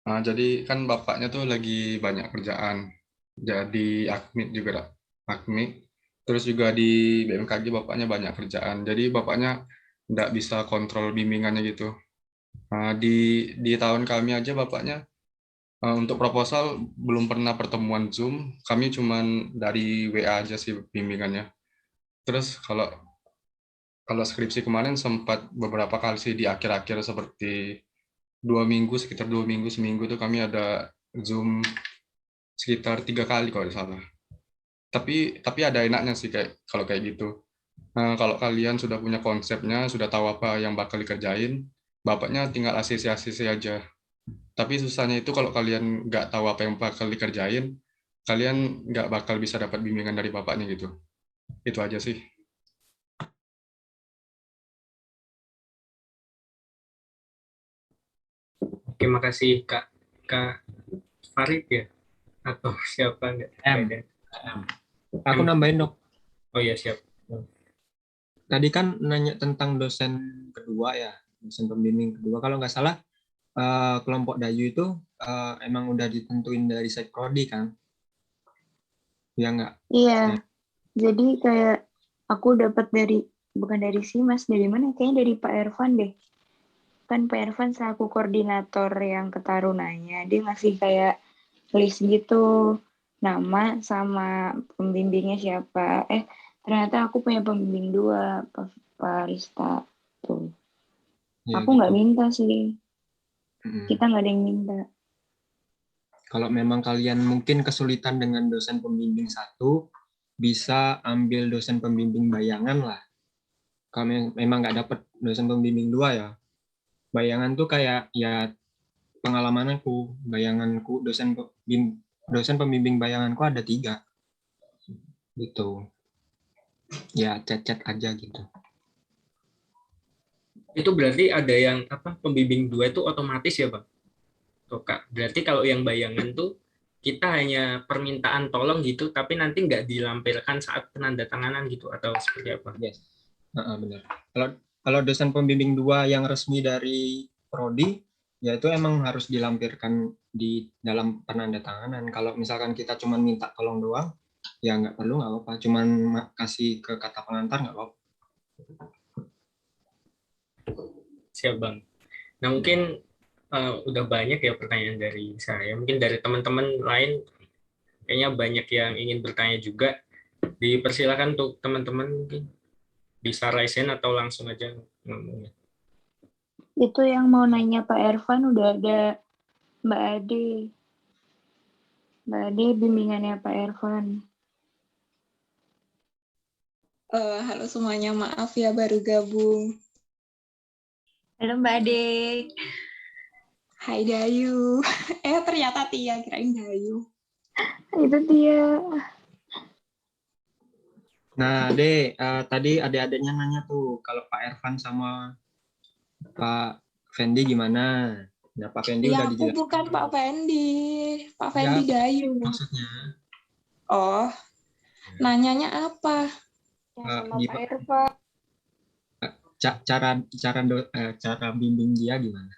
Nah, jadi kan bapaknya tuh lagi banyak kerjaan. Jadi akmit juga, akmit. Terus juga di BMKG bapaknya banyak kerjaan. Jadi bapaknya nggak bisa kontrol bimbingannya gitu. Nah, di tahun kami aja bapaknya untuk proposal belum pernah pertemuan Zoom. Kami cuman dari WA aja sih bimbingannya. Terus kalau skripsi kemarin sempat beberapa kali sih di akhir-akhir seperti 2 minggu, sekitar 2 minggu, seminggu tuh kami ada Zoom sekitar 3 kali kalau tidak salah. Tapi ada enaknya sih kayak kalau kayak gitu. Nah, kalau kalian sudah punya konsepnya, sudah tahu apa yang bakal dikerjain, bapaknya tinggal ACC aja. Tapi susahnya itu kalau kalian nggak tahu apa yang bakal dikerjain, kalian nggak bakal bisa dapat bimbingan dari bapaknya gitu. Itu aja sih. Oke, makasih Kak Farid ya? Atau siapa nggak? M. Beda. Aku nambahin dok. Oh iya, siap. Tadi kan nanya tentang dosen kedua ya, dosen pembimbing kedua. Kalau nggak salah kelompok Dayu itu emang udah ditentuin dari side prodi kan? Ya nggak? Iya, jadi kayak aku dapat bukan dari Simas, dari mana? Kayaknya dari Pak Irfan deh. Kan Pak Irfan selaku koordinator yang ketarunanya, dia ngasih kayak list gitu, nama sama pembimbingnya siapa. Ternyata aku punya pembimbing 2, Pak Rista. Tuh. Ya, Aku nggak gitu. minta sih. Kita nggak ada yang minta. Kalau memang kalian mungkin kesulitan dengan dosen pembimbing 1, bisa ambil dosen pembimbing bayangan lah. Kalau memang nggak dapet dosen pembimbing 2 ya, bayangan tuh kayak ya pengalamanku, bayanganku, dosen pembimbing bayanganku ada 3 gitu. Ya chat aja gitu. Itu berarti ada yang apa pembimbing 2 itu otomatis ya, Bang? Tuh, Kak. Berarti kalau yang bayangan tuh kita hanya permintaan tolong gitu, tapi nanti nggak dilampirkan saat penandatanganan gitu atau seperti apa? Yes. Benar. Kalau dosen pembimbing 2 yang resmi dari prodi, ya itu emang harus dilampirkan di dalam penandatanganan. Kalau misalkan kita cuma minta tolong doang, ya nggak perlu, nggak apa-apa. Cuman kasih ke kata pengantar nggak apa-apa. Siap, Bang. Nah, mungkin udah banyak ya pertanyaan dari saya. Mungkin dari teman-teman lain kayaknya banyak yang ingin bertanya juga. Dipersilakan untuk teman-teman mungkin bisa raise hand atau langsung aja ngomongnya. Itu yang mau nanya Pak Irfan udah ada Mbak Ade. Mbak Ade bimbingannya Pak Irfan. Halo semuanya, maaf ya baru gabung. Halo Mbak Ade. Hai Dayu. Ternyata Tia, kirain Dayu. Itu dia. Nah, tadi adik-adiknya nanya tuh, kalau Pak Irfan sama Pak Fendi gimana? Nah, Pak Fendi Ya, udah aku dijelaskan. bukan Pak Fendi. Pak Fendi Ya, Dayu. maksudnya. Oh, Nanyanya apa? Yang Eh, sama Pak gimana Irfan. cara bimbing dia gimana?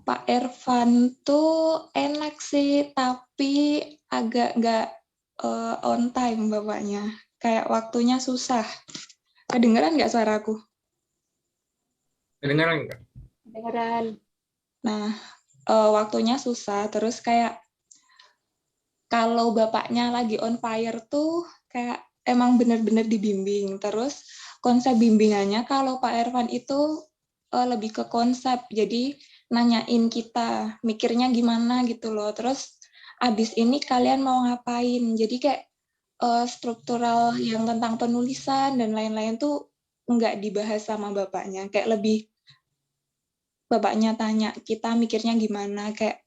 Pak Irfan tuh enak sih, tapi agak nggak on time bapaknya. Kayak waktunya susah. Kedengeran nggak suaraku? Kedengaran nggak? Beneran. Nah, waktunya susah. Terus kayak kalau bapaknya lagi on fire tuh kayak emang bener-bener dibimbing. Terus konsep bimbingannya kalau Pak Irfan itu lebih ke konsep. Jadi nanyain kita mikirnya gimana gitu loh. Terus abis ini kalian mau ngapain? Jadi kayak struktural yang tentang penulisan dan lain-lain tuh nggak dibahas sama bapaknya. Kayak lebih bapaknya tanya kita mikirnya gimana. Kayak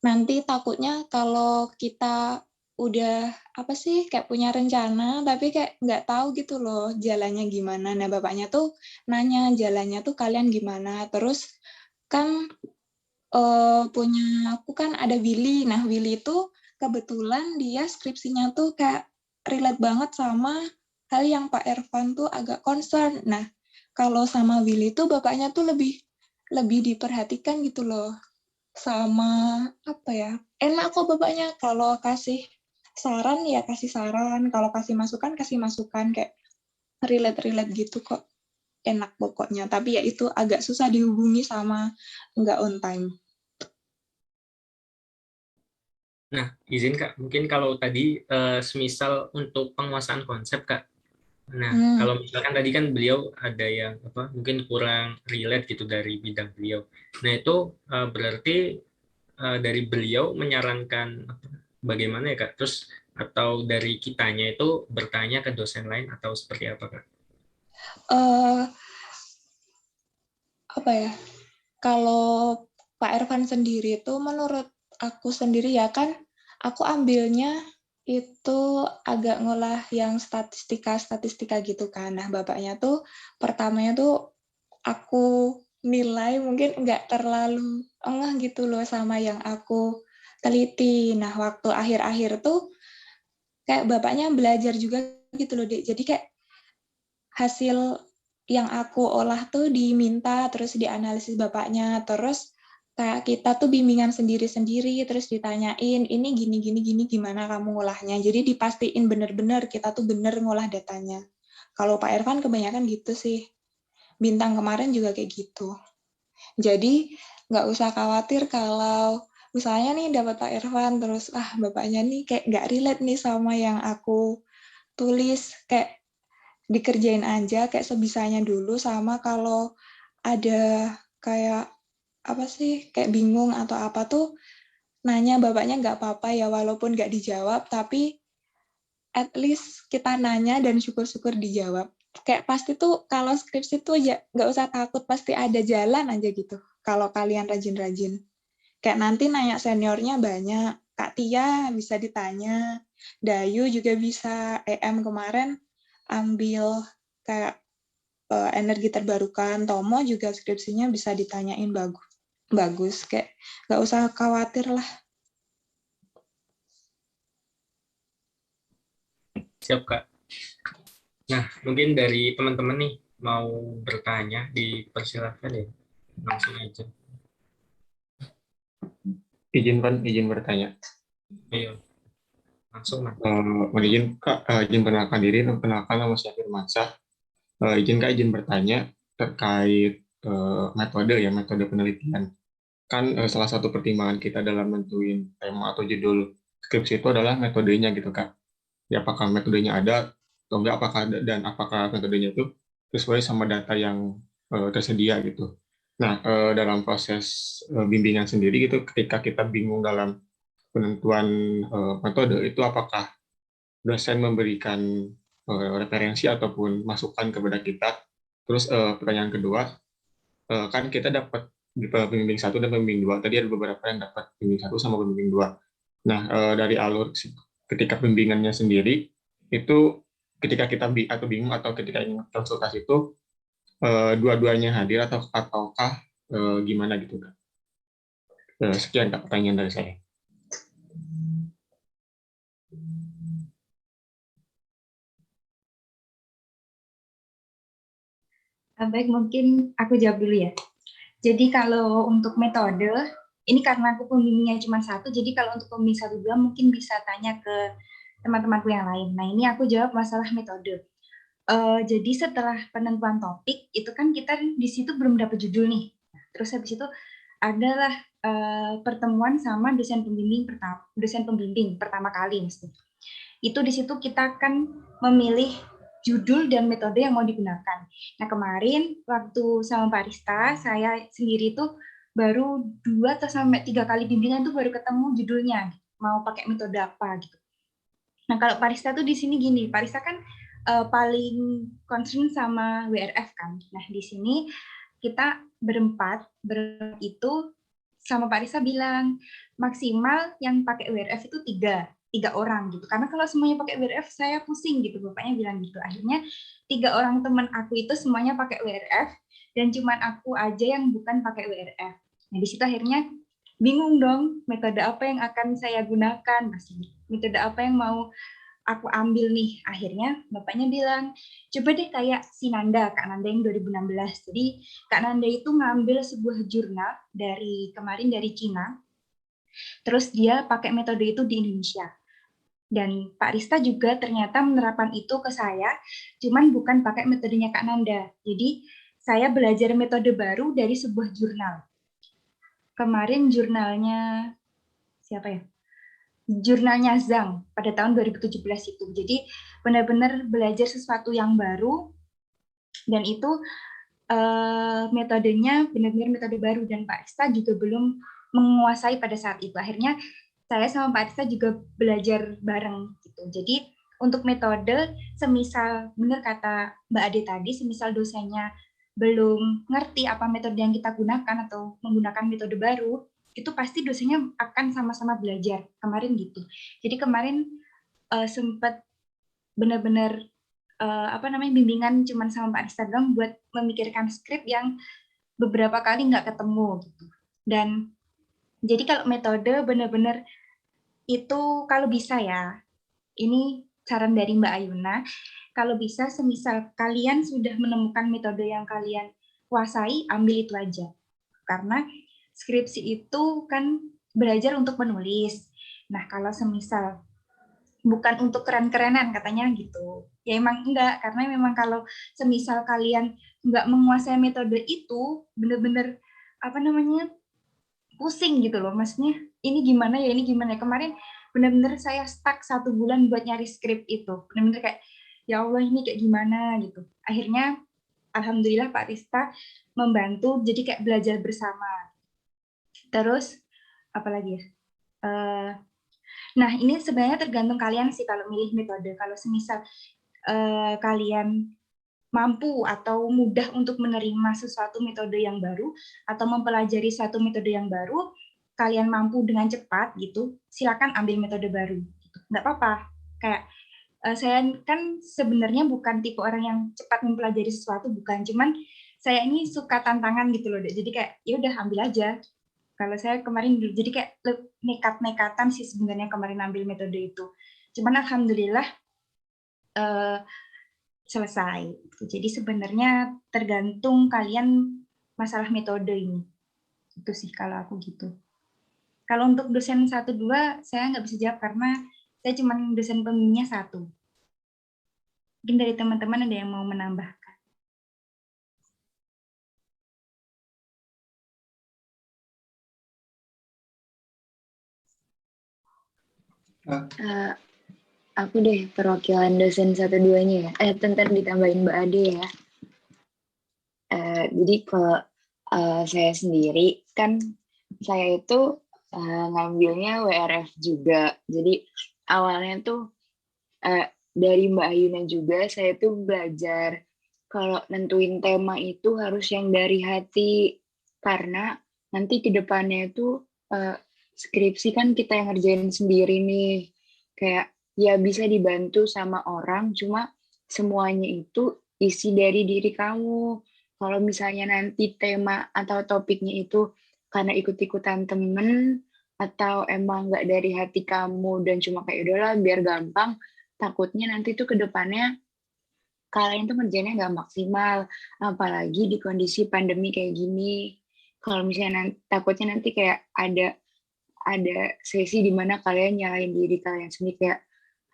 nanti takutnya kalau kita udah apa sih kayak punya rencana tapi kayak nggak tahu gitu loh jalannya gimana. Nah bapaknya tuh nanya jalannya tuh kalian gimana. Terus kan punya aku kan ada Willy. Nah Willy itu kebetulan dia skripsinya tuh kayak relate banget sama hal yang Pak Irfan tuh agak concern. Nah kalau sama Willy tuh bapaknya tuh lebih diperhatikan gitu loh, sama apa ya, enak kok bapaknya kalau kasih saran ya kasih saran, kalau kasih masukan kayak relate gitu kok, enak pokoknya. Tapi ya itu agak susah dihubungi sama nggak on time. Nah, izin Kak, mungkin kalau tadi semisal untuk penguasaan konsep Kak. Nah, kalau misalkan tadi kan beliau ada yang apa mungkin kurang relate gitu dari bidang beliau. Nah, itu berarti dari beliau menyarankan bagaimana ya Kak? Terus atau dari kitanya itu bertanya ke dosen lain atau seperti apa Kak? Eh, apa ya, kalau Pak Irfan sendiri itu menurut aku sendiri ya kan, aku ambilnya itu agak ngolah yang statistika gitu kan. Nah, bapaknya tuh pertamanya tuh aku nilai mungkin nggak terlalu engah gitu loh sama yang aku teliti. Nah, waktu akhir-akhir tuh kayak bapaknya belajar juga gitu loh, Dek. Jadi kayak hasil yang aku olah tuh diminta terus dianalisis bapaknya, terus kayak kita tuh bimbingan sendiri-sendiri, terus ditanyain ini gini gimana kamu ngolahnya, jadi dipastiin bener-bener kita tuh bener ngolah datanya. Kalau Pak Irfan kebanyakan gitu sih, bintang kemarin juga kayak gitu. Jadi nggak usah khawatir kalau misalnya nih dapat Pak Irfan terus bapaknya nih kayak nggak relate nih sama yang aku tulis, kayak dikerjain aja kayak sebisanya dulu. Sama kalau ada kayak apa sih kayak bingung atau apa tuh nanya bapaknya nggak apa-apa ya, walaupun nggak dijawab tapi at least kita nanya dan syukur-syukur dijawab. Kayak pasti tuh kalau skripsi tuh ya nggak usah takut, pasti ada jalan aja gitu kalau kalian rajin-rajin. Kayak nanti nanya seniornya banyak, Kak Tia bisa ditanya, Dayu juga bisa, EM kemarin ambil kayak energi terbarukan, Tomo juga skripsinya bisa ditanyain bagus, kayak nggak usah khawatir lah. Siap Kak. Nah, mungkin dari teman-teman nih mau bertanya dipersilakan ya. Langsung aja. Izin bertanya. Ayo, langsung Mas. Mohon izin Kak, izin perkenalkan diri, perkenalkan nama saya Firmansyah. Izin bertanya terkait metode penelitian. Kan salah satu pertimbangan kita dalam menentuin tema atau judul skripsi itu adalah metodenya gitu Kak. Ya, apakah metodenya ada atau enggak, apakah metodenya itu sesuai sama data yang tersedia gitu. Nah, dalam proses bimbingan sendiri gitu, ketika kita bingung dalam penentuan metode itu, apakah dosen memberikan referensi ataupun masukan kepada kita. Terus pertanyaan kedua, kan kita dapat di pembimbing 1 dan pembimbing 2. Tadi ada beberapa yang dapat pembimbing 1 sama pembimbing 2. Nah, dari alur ketika pembimbingannya sendiri, itu ketika kita bingung atau ketika ingin konsultasi itu, dua-duanya hadir ataukah gimana gitu Kak? Sekian Kak pertanyaan dari saya. Baik, mungkin aku jawab dulu ya. Jadi kalau untuk metode, ini karena aku pembimbingnya cuma satu, jadi kalau untuk pembimbing 1-2 mungkin bisa tanya ke teman-temanku yang lain. Nah, ini aku jawab masalah metode. Jadi setelah penentuan topik, itu kan kita di situ belum dapat judul nih. Terus habis itu adalah pertemuan sama dosen pembimbing pertama kali mesti. Itu di situ kita akan memilih judul dan metode yang mau digunakan. Nah, kemarin waktu sama Pak Rista, saya sendiri tuh baru 2 atau sampai 3 kali bimbingan tuh baru ketemu judulnya, mau pakai metode apa gitu. Nah, kalau Pak Rista tuh di sini gini, Pak Rista kan paling concern sama WRF kan. Nah, di sini kita berempat itu sama Pak Rista bilang maksimal yang pakai WRF itu 3 orang gitu. Karena kalau semuanya pakai WRF saya pusing gitu, bapaknya bilang gitu. Akhirnya 3 orang teman aku itu semuanya pakai WRF dan cuman aku aja yang bukan pakai WRF. Nah, di situ akhirnya bingung dong metode apa yang akan saya gunakan, metode apa yang mau aku ambil nih. Akhirnya bapaknya bilang, coba deh kayak si Nanda, Kak Nanda yang 2016. Jadi Kak Nanda itu ngambil sebuah jurnal dari kemarin dari Cina, terus dia pakai metode itu di Indonesia. Dan Pak Rista juga ternyata menerapkan itu ke saya, cuman bukan pakai metodenya Kak Nanda. Jadi saya belajar metode baru dari sebuah jurnal. Kemarin jurnalnya siapa ya? Jurnalnya Zhang pada tahun 2017 itu. Jadi benar-benar belajar sesuatu yang baru dan itu metodenya benar-benar metode baru dan Pak Rista juga belum menguasai pada saat itu. Akhirnya saya sama Pak Rista juga belajar bareng gitu. Jadi untuk metode, semisal benar kata Mbak Ade tadi, semisal dosennya belum ngerti apa metode yang kita gunakan atau menggunakan metode baru, itu pasti dosennya akan sama-sama belajar. Kemarin gitu. Jadi kemarin sempat benar-benar bimbingan cuman sama Pak Rista doang buat memikirkan skrip yang beberapa kali nggak ketemu gitu. Dan jadi kalau metode benar-benar itu kalau bisa ya, ini saran dari Mbak Ayuna, kalau bisa semisal kalian sudah menemukan metode yang kalian kuasai, ambil itu aja. Karena skripsi itu kan belajar untuk menulis. Nah, kalau semisal bukan untuk keren-kerenan katanya gitu. Ya emang enggak, karena memang kalau semisal kalian enggak menguasai metode itu, bener-bener pusing gitu loh. Maksudnya ini gimana ya, ini gimana ya. Kemarin bener-bener saya stuck 1 bulan buat nyari skrip itu. Bener-bener kayak, ya Allah ini kayak gimana gitu. Akhirnya alhamdulillah Pak Rista membantu, jadi kayak belajar bersama. Terus apalagi ya? Nah, ini sebenarnya tergantung kalian sih kalau milih metode. Kalau semisal kalian mampu atau mudah untuk menerima sesuatu metode yang baru atau mempelajari suatu metode yang baru, kalian mampu dengan cepat gitu, silakan ambil metode baru. Gitu. Nggak apa-apa. Kayak saya kan sebenarnya bukan tipe orang yang cepat mempelajari sesuatu, bukan. Cuman saya ini suka tantangan gitu loh. Jadi kayak ya udah ambil aja. Kalau saya kemarin jadi kayak nekat-nekatan sih sebenarnya kemarin ambil metode itu. Cuman alhamdulillah selesai. Jadi sebenarnya tergantung kalian masalah metode ini. Itu sih kalau aku gitu. Kalau untuk dosen 1-2 saya nggak bisa jawab karena saya cuma dosen pembimbingnya 1. Mungkin dari teman-teman ada yang mau menambah. Aku deh perwakilan dosen 1-2-nya ya. Tentang ditambahin Mbak Ade ya. Jadi kalau saya sendiri kan saya itu ngambilnya WRF juga. Jadi awalnya tuh dari Mbak Ayuna juga saya tuh belajar kalau nentuin tema itu harus yang dari hati karena nanti ke depannya itu skripsi kan kita yang ngerjain sendiri nih. Kayak ya bisa dibantu sama orang, cuma semuanya itu isi dari diri kamu. Kalau misalnya nanti tema atau topiknya itu karena ikut-ikutan temen, atau emang nggak dari hati kamu dan cuma kayak udahlah biar gampang, takutnya nanti tuh ke depannya kalian tuh ngerjainnya nggak maksimal, apalagi di kondisi pandemi kayak gini. Kalau misalnya takutnya nanti kayak ada sesi di mana kalian nyalain diri kalian sendiri, kayak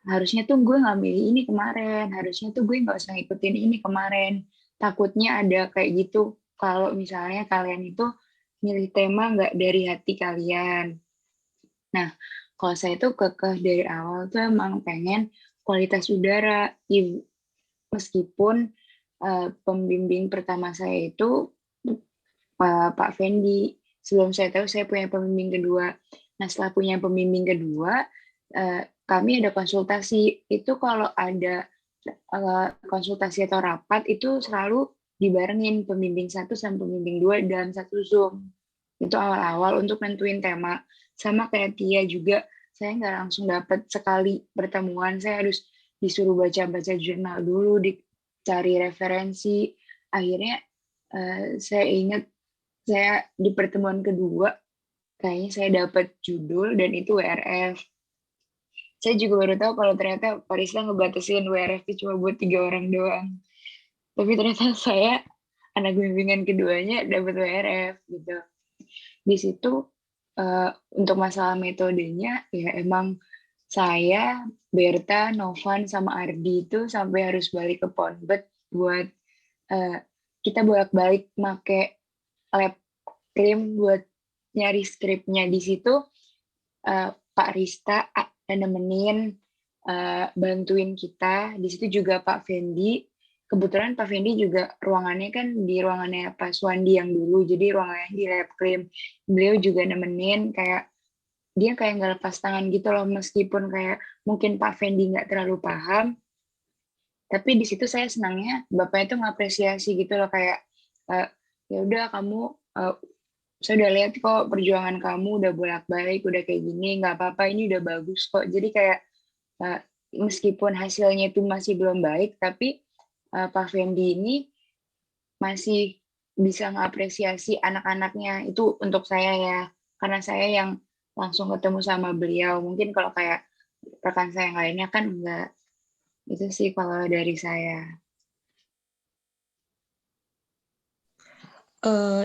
harusnya tuh gue nggak milih ini kemarin, harusnya tuh gue nggak usah ngikutin ini kemarin. Takutnya ada kayak gitu kalau misalnya kalian itu milih tema nggak dari hati kalian. Nah, kalau saya tuh kekeh dari awal tuh emang pengen kualitas udara, meskipun pembimbing pertama saya itu Pak Fendi. Sebelum saya tahu saya punya pembimbing kedua. Nah, setelah punya pembimbing kedua, kami ada konsultasi. Itu kalau ada konsultasi atau rapat, itu selalu dibarengin pembimbing 1 sama pembimbing 2 dalam satu Zoom. Itu awal-awal untuk nentuin tema. Sama kayak Tia juga, saya nggak langsung dapat sekali pertemuan. Saya harus disuruh baca-baca jurnal dulu, dicari referensi. Akhirnya saya ingat saya di pertemuan kedua kayaknya saya dapat judul dan itu WRF. Saya juga baru tahu kalau ternyata Pak Rista ngebatasin WRF itu cuma buat 3 orang doang. Tapi ternyata saya anak bimbingan keduanya dapat WRF gitu. Di situ untuk masalah metodenya ya emang saya, Berta, Novan sama Ardi itu sampai harus balik ke Ponbet buat kita bolak-balik make lab krim buat nyari skripnya. Di situ Pak Rista nemenin, bantuin kita. Di situ juga Pak Fendi. Kebetulan Pak Fendi juga ruangannya kan di ruangannya Pak Suwandi yang dulu, jadi ruangannya di lab krim. Beliau juga nemenin, kayak dia kayak nggak lepas tangan gitu loh, meskipun kayak mungkin Pak Fendi nggak terlalu paham, tapi di situ saya senangnya Bapaknya itu ngapresiasi gitu loh, kayak ya udah kamu saya udah lihat kok perjuangan kamu udah bolak-balik, udah kayak gini, nggak apa-apa, ini udah bagus kok. Jadi kayak meskipun hasilnya itu masih belum baik, tapi Pak Fendi ini masih bisa ngapresiasi anak-anaknya. Itu untuk saya ya, karena saya yang langsung ketemu sama beliau. Mungkin kalau kayak rekan saya yang lainnya kan enggak. Itu sih kalau dari saya.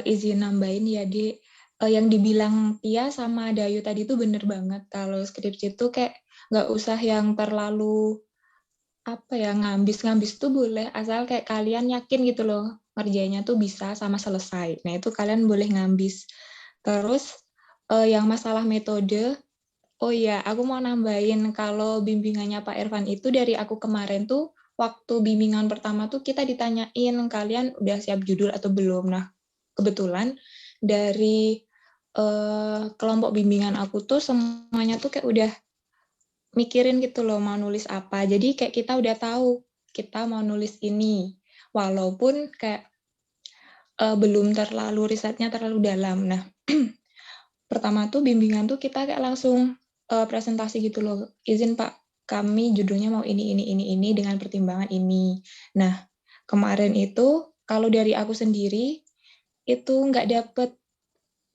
Izin nambahin ya, Di. Yang dibilang Tia sama Dayu tadi tuh bener banget. Kalau skripsi itu kayak nggak usah yang terlalu ngambis-ngambis tuh boleh, asal kayak kalian yakin gitu loh ngerjainnya tuh bisa sama selesai. Nah, itu kalian boleh ngambis. Terus yang masalah metode, oh iya, aku mau nambahin kalau bimbingannya Pak Irfan itu dari aku kemarin tuh, waktu bimbingan pertama tuh kita ditanyain kalian udah siap judul atau belum. Nah, kebetulan dari kelompok bimbingan aku tuh semuanya tuh kayak udah mikirin gitu loh mau nulis apa. Jadi kayak kita udah tahu kita mau nulis ini. Walaupun kayak belum terlalu risetnya terlalu dalam. Nah, pertama tuh bimbingan tuh kita kayak langsung presentasi gitu loh. Izin Pak, kami judulnya mau ini dengan pertimbangan ini. Nah, kemarin itu kalau dari aku sendiri itu nggak dapet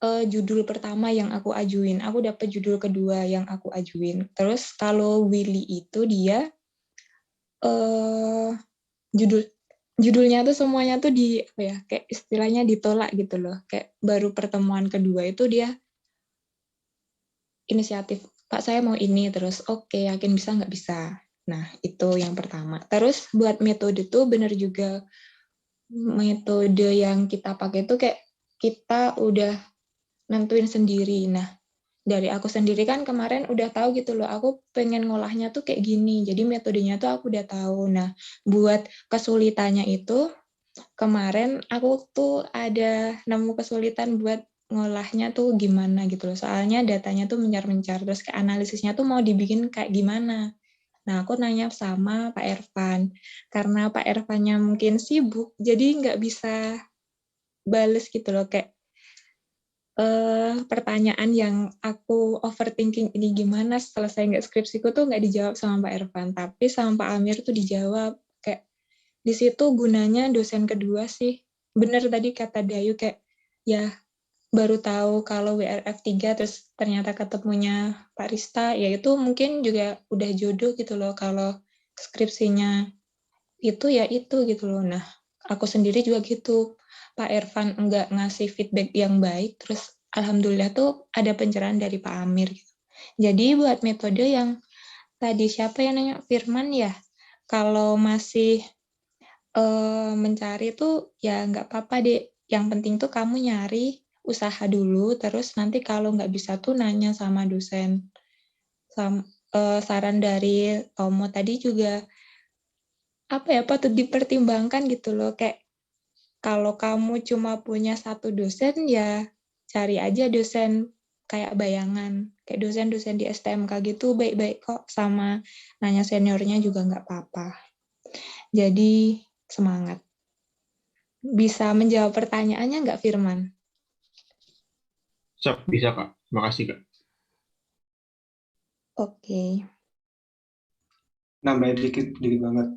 judul pertama yang aku ajuin. Aku dapet judul kedua yang aku ajuin. Terus kalau Willy itu dia judulnya tuh semuanya tuh kayak istilahnya ditolak gitu loh. Kayak baru pertemuan kedua itu dia inisiatif, Pak saya mau ini, terus oke, yakin bisa nggak bisa. Nah, itu yang pertama. Terus buat metode tuh bener juga, metode yang kita pakai tuh kayak kita udah nentuin sendiri. Nah, dari aku sendiri kan kemarin udah tahu gitu loh, aku pengen ngolahnya tuh kayak gini, jadi metodenya tuh aku udah tahu. Nah, buat kesulitannya itu, kemarin aku tuh ada nemu kesulitan buat ngolahnya tuh gimana gitu loh. Soalnya datanya tuh mencar-mencar, terus kayak analisisnya tuh mau dibikin kayak gimana. Nah, aku nanya sama Pak Ervan. Karena Pak Ervannya mungkin sibuk, jadi nggak bisa bales gitu loh. Kayak pertanyaan yang aku overthinking ini gimana selesai nggak skripsiku tuh nggak dijawab sama Pak Ervan. Tapi sama Pak Amir tuh dijawab. Kayak di situ gunanya dosen kedua sih. Bener tadi kata Dayu kayak, ya baru tahu kalau WRF 3 terus ternyata ketemunya Pak Rista, ya itu mungkin juga udah jodoh gitu loh kalau skripsinya itu ya itu gitu loh. Nah, aku sendiri juga gitu. Pak Irfan enggak ngasih feedback yang baik, terus alhamdulillah tuh ada pencerahan dari Pak Amir gitu. Jadi buat metode yang tadi siapa yang nanya, Firman ya, kalau masih mencari tuh ya nggak apa-apa deh. Yang penting tuh kamu nyari usaha dulu, terus nanti kalau nggak bisa tuh nanya sama dosen. Saran dari Tomo tadi juga apa ya, patut dipertimbangkan gitu loh, kayak kalau kamu cuma punya satu dosen ya cari aja dosen kayak bayangan, kayak dosen-dosen di STMK gitu baik-baik kok, sama nanya seniornya juga nggak apa-apa. Jadi semangat. Bisa menjawab pertanyaannya nggak, Firman? Siap, bisa Kak. Terima kasih Kak. Oke. Nambahin dikit banget.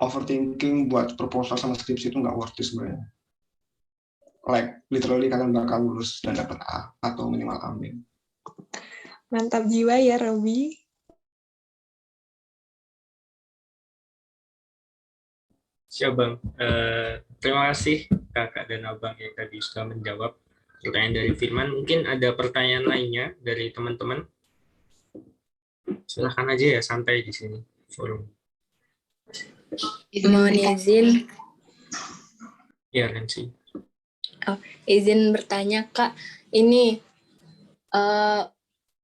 Overthinking buat proposal sama skripsi itu nggak worth it sebenarnya. Like literally kalian bakal lulus dan dapat A atau minimal amin. Mantap jiwa ya, Robi. Siap Bang. Terima kasih Kakak dan Abang yang tadi sudah menjawab pertanyaan dari Firman. Mungkin ada pertanyaan lainnya dari teman-teman. Silahkan aja ya, santai di sini forum. Mohon izin. Ya, Nancy. Izin bertanya Kak, ini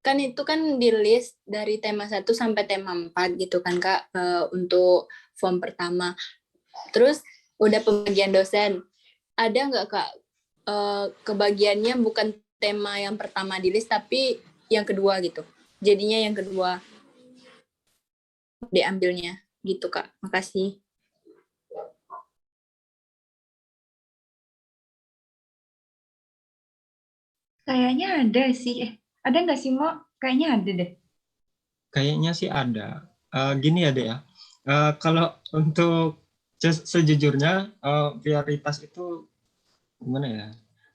kan itu kan di list dari tema 1 sampai tema 4 gitu kan Kak, untuk form pertama. Terus udah pembagian dosen, ada nggak Kak kebagiannya bukan tema yang pertama di list tapi yang kedua gitu, jadinya yang kedua diambilnya gitu Kak. Makasih. Kayaknya ada sih. Ada nggak sih, Mo? Kayaknya ada deh. Kayaknya sih ada. Gini ya, Dek ya. Kalau untuk sejujurnya prioritas itu gimana ya?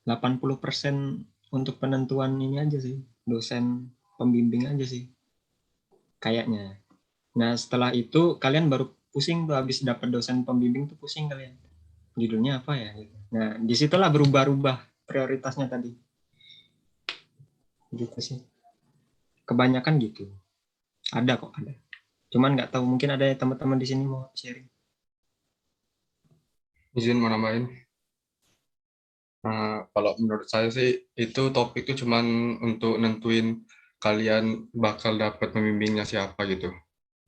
80% untuk penentuan ini aja sih, dosen pembimbing aja sih. Kayaknya. Nah, setelah itu kalian baru pusing tuh, habis dapat dosen pembimbing tuh pusing kalian. Judulnya apa ya? Nah, disitulah berubah-ubah prioritasnya tadi. Gitu sih. Kebanyakan gitu. Ada kok, ada. Cuman nggak tahu, mungkin ada teman-teman di sini mau sharing. Izin mau nambahin. Kalau menurut saya sih itu topik itu cuman untuk nentuin kalian bakal dapat pembimbingnya siapa gitu.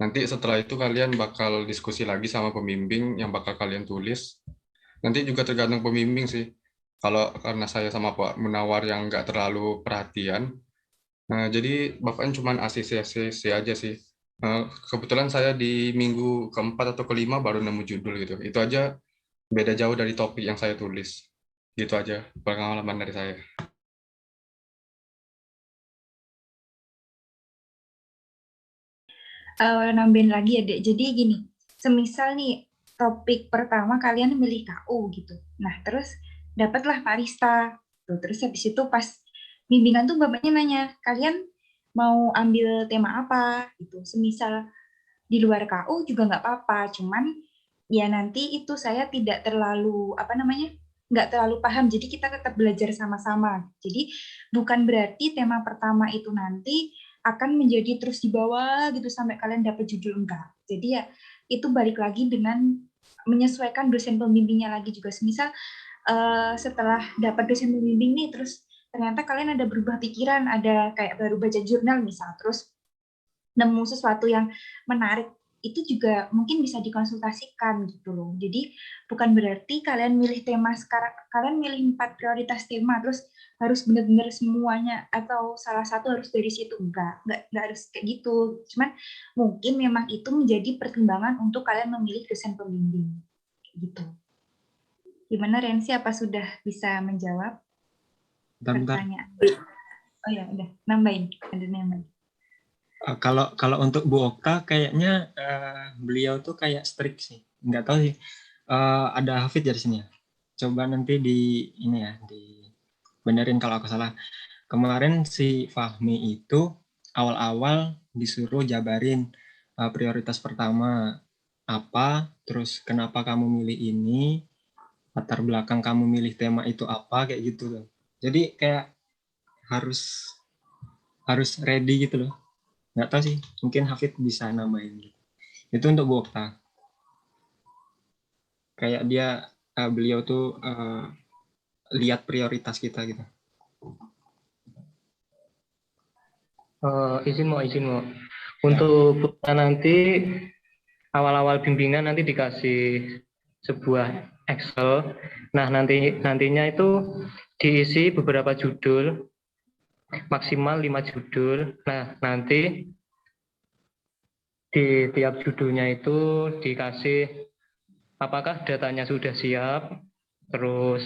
Nanti setelah itu kalian bakal diskusi lagi sama pembimbing yang bakal kalian tulis. Nanti juga tergantung pembimbing sih. Kalau karena saya sama Pak Munawar yang nggak terlalu perhatian, jadi bapaknya cuma ACC aja sih. Kebetulan saya di minggu keempat atau kelima baru nemu judul gitu. Itu aja beda jauh dari topik yang saya tulis. Gitu aja pengalaman dari saya. Nambahin lagi ya, Dek. Jadi gini, semisal nih topik pertama kalian milih KU gitu. Nah, terus dapatlah barista. Tuh, terus habis itu pas bimbingan tuh bapaknya nanya, kalian mau ambil tema apa gitu. Semisal di luar KU juga nggak apa-apa, cuman ya nanti itu saya tidak terlalu nggak terlalu paham, jadi kita tetap belajar sama-sama. Jadi bukan berarti tema pertama itu nanti akan menjadi terus di bawah gitu sampai kalian dapat judul, enggak. Jadi ya itu balik lagi dengan menyesuaikan dosen pembimbingnya lagi juga. Semisal setelah dapat dosen pembimbing nih, terus ternyata kalian ada berubah pikiran, ada kayak baru baca jurnal misal, terus nemu sesuatu yang menarik, itu juga mungkin bisa dikonsultasikan gitu loh. Jadi bukan berarti kalian milih tema sekarang, kalian milih 4 prioritas tema terus harus benar-benar semuanya atau salah satu harus dari situ, enggak harus kayak gitu. Cuman mungkin memang itu menjadi pertimbangan untuk kalian memilih dosen pembimbing gitu. Gimana Rensi, apa sudah bisa menjawab pertanyaan? Oh ya, udah nambahin, ada nambahin. Kalau untuk Bu Okta kayaknya beliau tuh kayak strict sih, nggak tahu sih. Ada Hafid dari sini ya. Coba nanti dibenerin kalau aku salah. Kemarin si Fahmi itu awal-awal disuruh jabarin prioritas pertama, apa, terus kenapa kamu milih ini, latar belakang kamu milih tema itu apa, kayak gitu loh. Jadi kayak harus ready gitu loh. Nggak tahu sih, mungkin Hafid bisa nambahin. Itu untuk Bu Okta. Kayak beliau tuh lihat prioritas kita gitu. Izin mau. Untuk nanti awal-awal bimbingan nanti dikasih sebuah Excel. Nah, nantinya itu diisi beberapa judul, maksimal 5 judul. Nah, nanti di tiap judulnya itu dikasih apakah datanya sudah siap, terus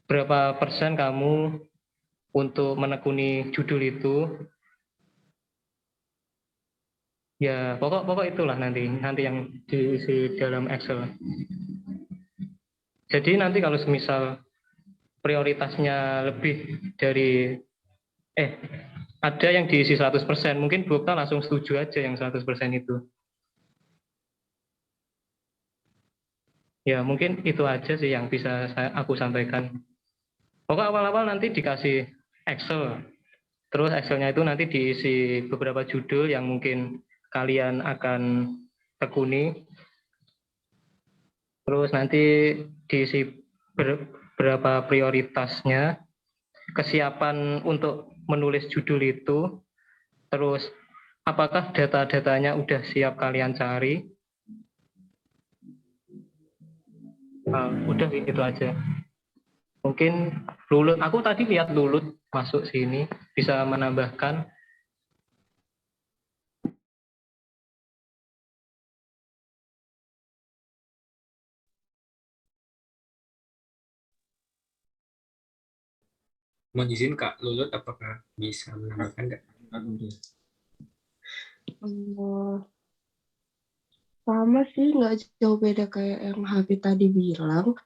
berapa persen kamu untuk menekuni judul itu. Ya, pokok itulah nanti yang diisi dalam Excel. Jadi nanti kalau semisal prioritasnya lebih dari ada yang diisi 100%, mungkin Bu Okta langsung setuju aja yang 100% itu. Ya, mungkin itu aja sih yang bisa aku sampaikan. Pokok awal-awal nanti dikasih Excel. Terus Excelnya itu nanti diisi beberapa judul yang mungkin kalian akan tekuni. Terus nanti diisi berapa prioritasnya, kesiapan untuk menulis judul itu, terus apakah data-datanya udah siap kalian cari. Udah itu aja. Mungkin Lulut, aku tadi lihat Lulut masuk sini, bisa menambahkan. Mohon izin Kak Lulut, apakah bisa menambahkan Kak? Sama sih, nggak jauh beda kayak yang Habib tadi bilang.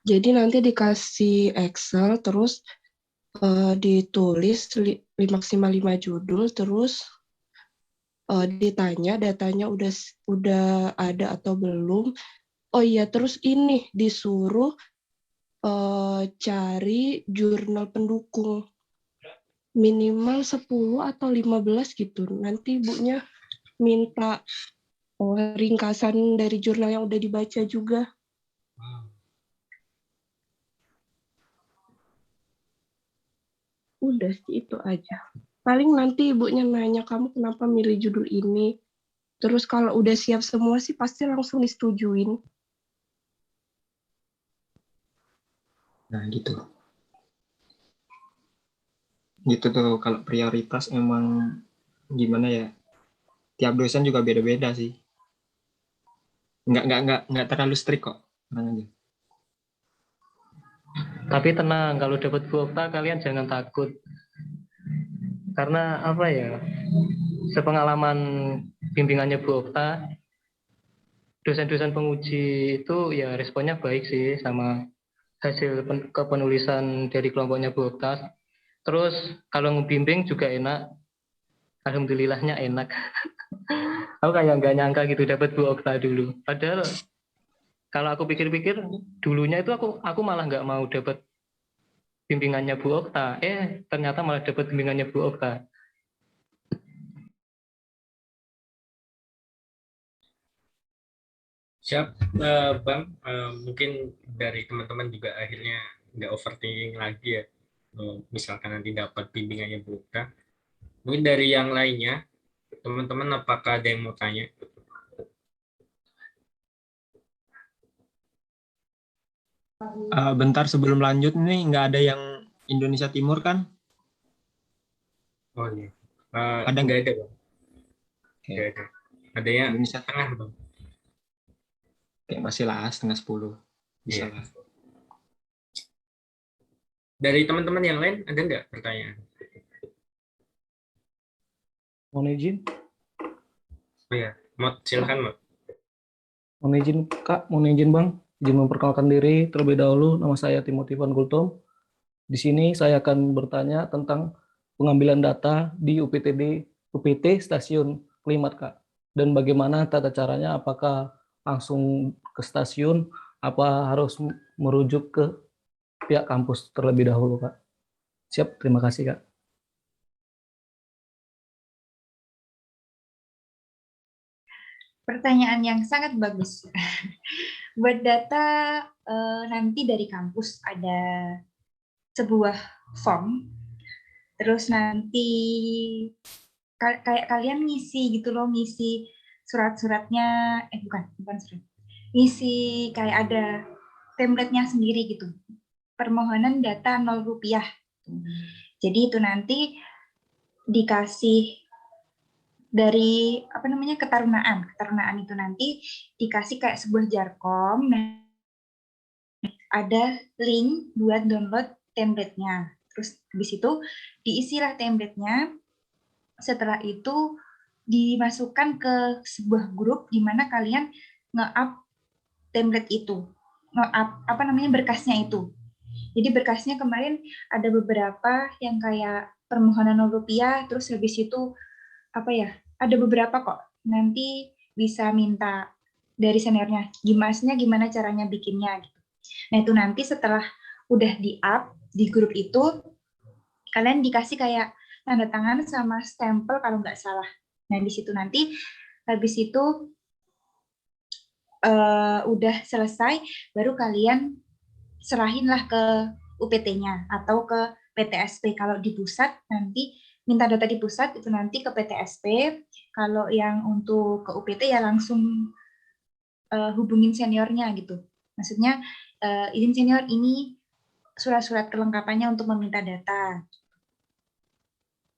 Jadi nanti dikasih Excel, terus ditulis maksimal 5 judul, terus ditanya datanya udah ada atau belum. Oh iya, terus ini disuruh cari jurnal pendukung minimal 10 atau 15 gitu. Nanti ibunya minta ringkasan dari jurnal yang udah dibaca juga. Udah sih itu aja. Paling nanti ibunya nanya, kamu kenapa milih judul ini? Terus kalau udah siap semua sih pasti langsung disetujuin. Nah, gitu. Gitu tuh, kalau prioritas emang gimana ya? Tiap dosen juga beda-beda sih. Nggak terlalu strict kok. Tenang aja. Tapi tenang, kalau dapat Bu Okta kalian jangan takut. Karena apa ya? Sepengalaman bimbingannya Bu Okta, dosen-dosen penguji itu ya responnya baik sih sama hasil kepenulisan dari kelompoknya Bu Okta. Terus kalau ngebimbing juga enak, alhamdulillahnya enak. Aku kayak nggak nyangka gitu dapat Bu Okta dulu. Padahal kalau aku pikir-pikir dulunya itu aku malah nggak mau dapat bimbingannya Bu Okta. Ternyata malah dapat bimbingannya Bu Okta. Siap, Bang. Mungkin dari teman-teman juga akhirnya nggak overthinking lagi ya. Misalkan nanti dapat bimbingannya Bu Okta. Mungkin dari yang lainnya, teman-teman apakah ada yang mau tanya? Bentar sebelum lanjut nih, nggak ada yang Indonesia Timur kan? Oh iya. Ada nggak nggak? ada, Bang. Nggak ada. Adanya Indonesia tengah, Bang. kayak masih lah 9:30. Bisa Iya. lah. Dari teman-teman yang lain ada nggak pertanyaan? Mohon izin. Oh ya, silakan, Mod. Mohon izin Kak, mohon izin Bang. Izin memperkenalkan diri terlebih dahulu. Nama saya Timothy Van Gultom. Di sini saya akan bertanya tentang pengambilan data di UPT Stasiun Klimat, Kak. dan bagaimana tata caranya, apakah langsung ke stasiun, apa harus merujuk ke pihak kampus terlebih dahulu, Kak? Siap, terima kasih, Kak. Pertanyaan yang sangat bagus. Buat data nanti dari kampus ada sebuah form, terus nanti kayak kalian ngisi gitu loh, ngisi surat-suratnya, bukan surat, ngisi kayak ada template-nya sendiri gitu. Permohonan data 0 rupiah. Jadi itu nanti dikasih dari ketarunaan itu nanti dikasih kayak sebuah jarkom, ada link buat download template-nya. Terus habis itu diisilah template-nya. Setelah itu dimasukkan ke sebuah grup di mana kalian nge-up template itu, nge-up berkasnya itu. Jadi berkasnya kemarin ada beberapa yang kayak permohonan 0 rupiah, terus habis itu ada beberapa kok. Nanti bisa minta dari seniornya, gimana caranya bikinnya gitu. Nah itu nanti setelah udah di-up di grup itu, kalian dikasih kayak tanda tangan sama stempel kalau nggak salah. Nah di situ nanti habis itu udah selesai, baru kalian serahinlah ke UPT-nya atau ke PTSP. Kalau di pusat nanti minta data di pusat itu nanti ke PTSP. Kalau yang untuk ke UPT ya langsung hubungin seniornya gitu. Maksudnya izin senior, ini surat-surat kelengkapannya untuk meminta data.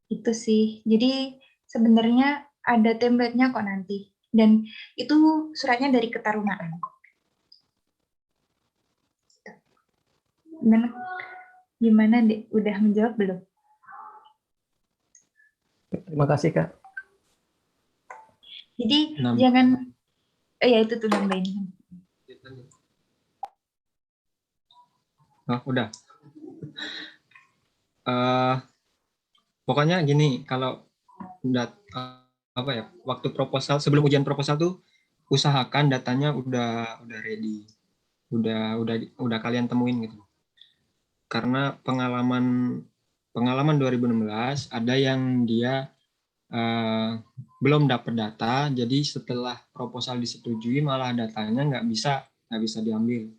Itu sih. Jadi sebenarnya ada template-nya kok nanti. Dan itu suratnya dari ketarunaan. Gimana Dek? Udah menjawab belum? Terima kasih, Kak. Jadi jangan, ya itu tuh nambahin. Oh, udah. Pokoknya gini, kalau waktu proposal, sebelum ujian proposal tuh usahakan datanya udah ready, udah kalian temuin gitu. Karena pengalaman 2016 ada yang dia belum dapat data, jadi setelah proposal disetujui malah datanya nggak bisa diambil.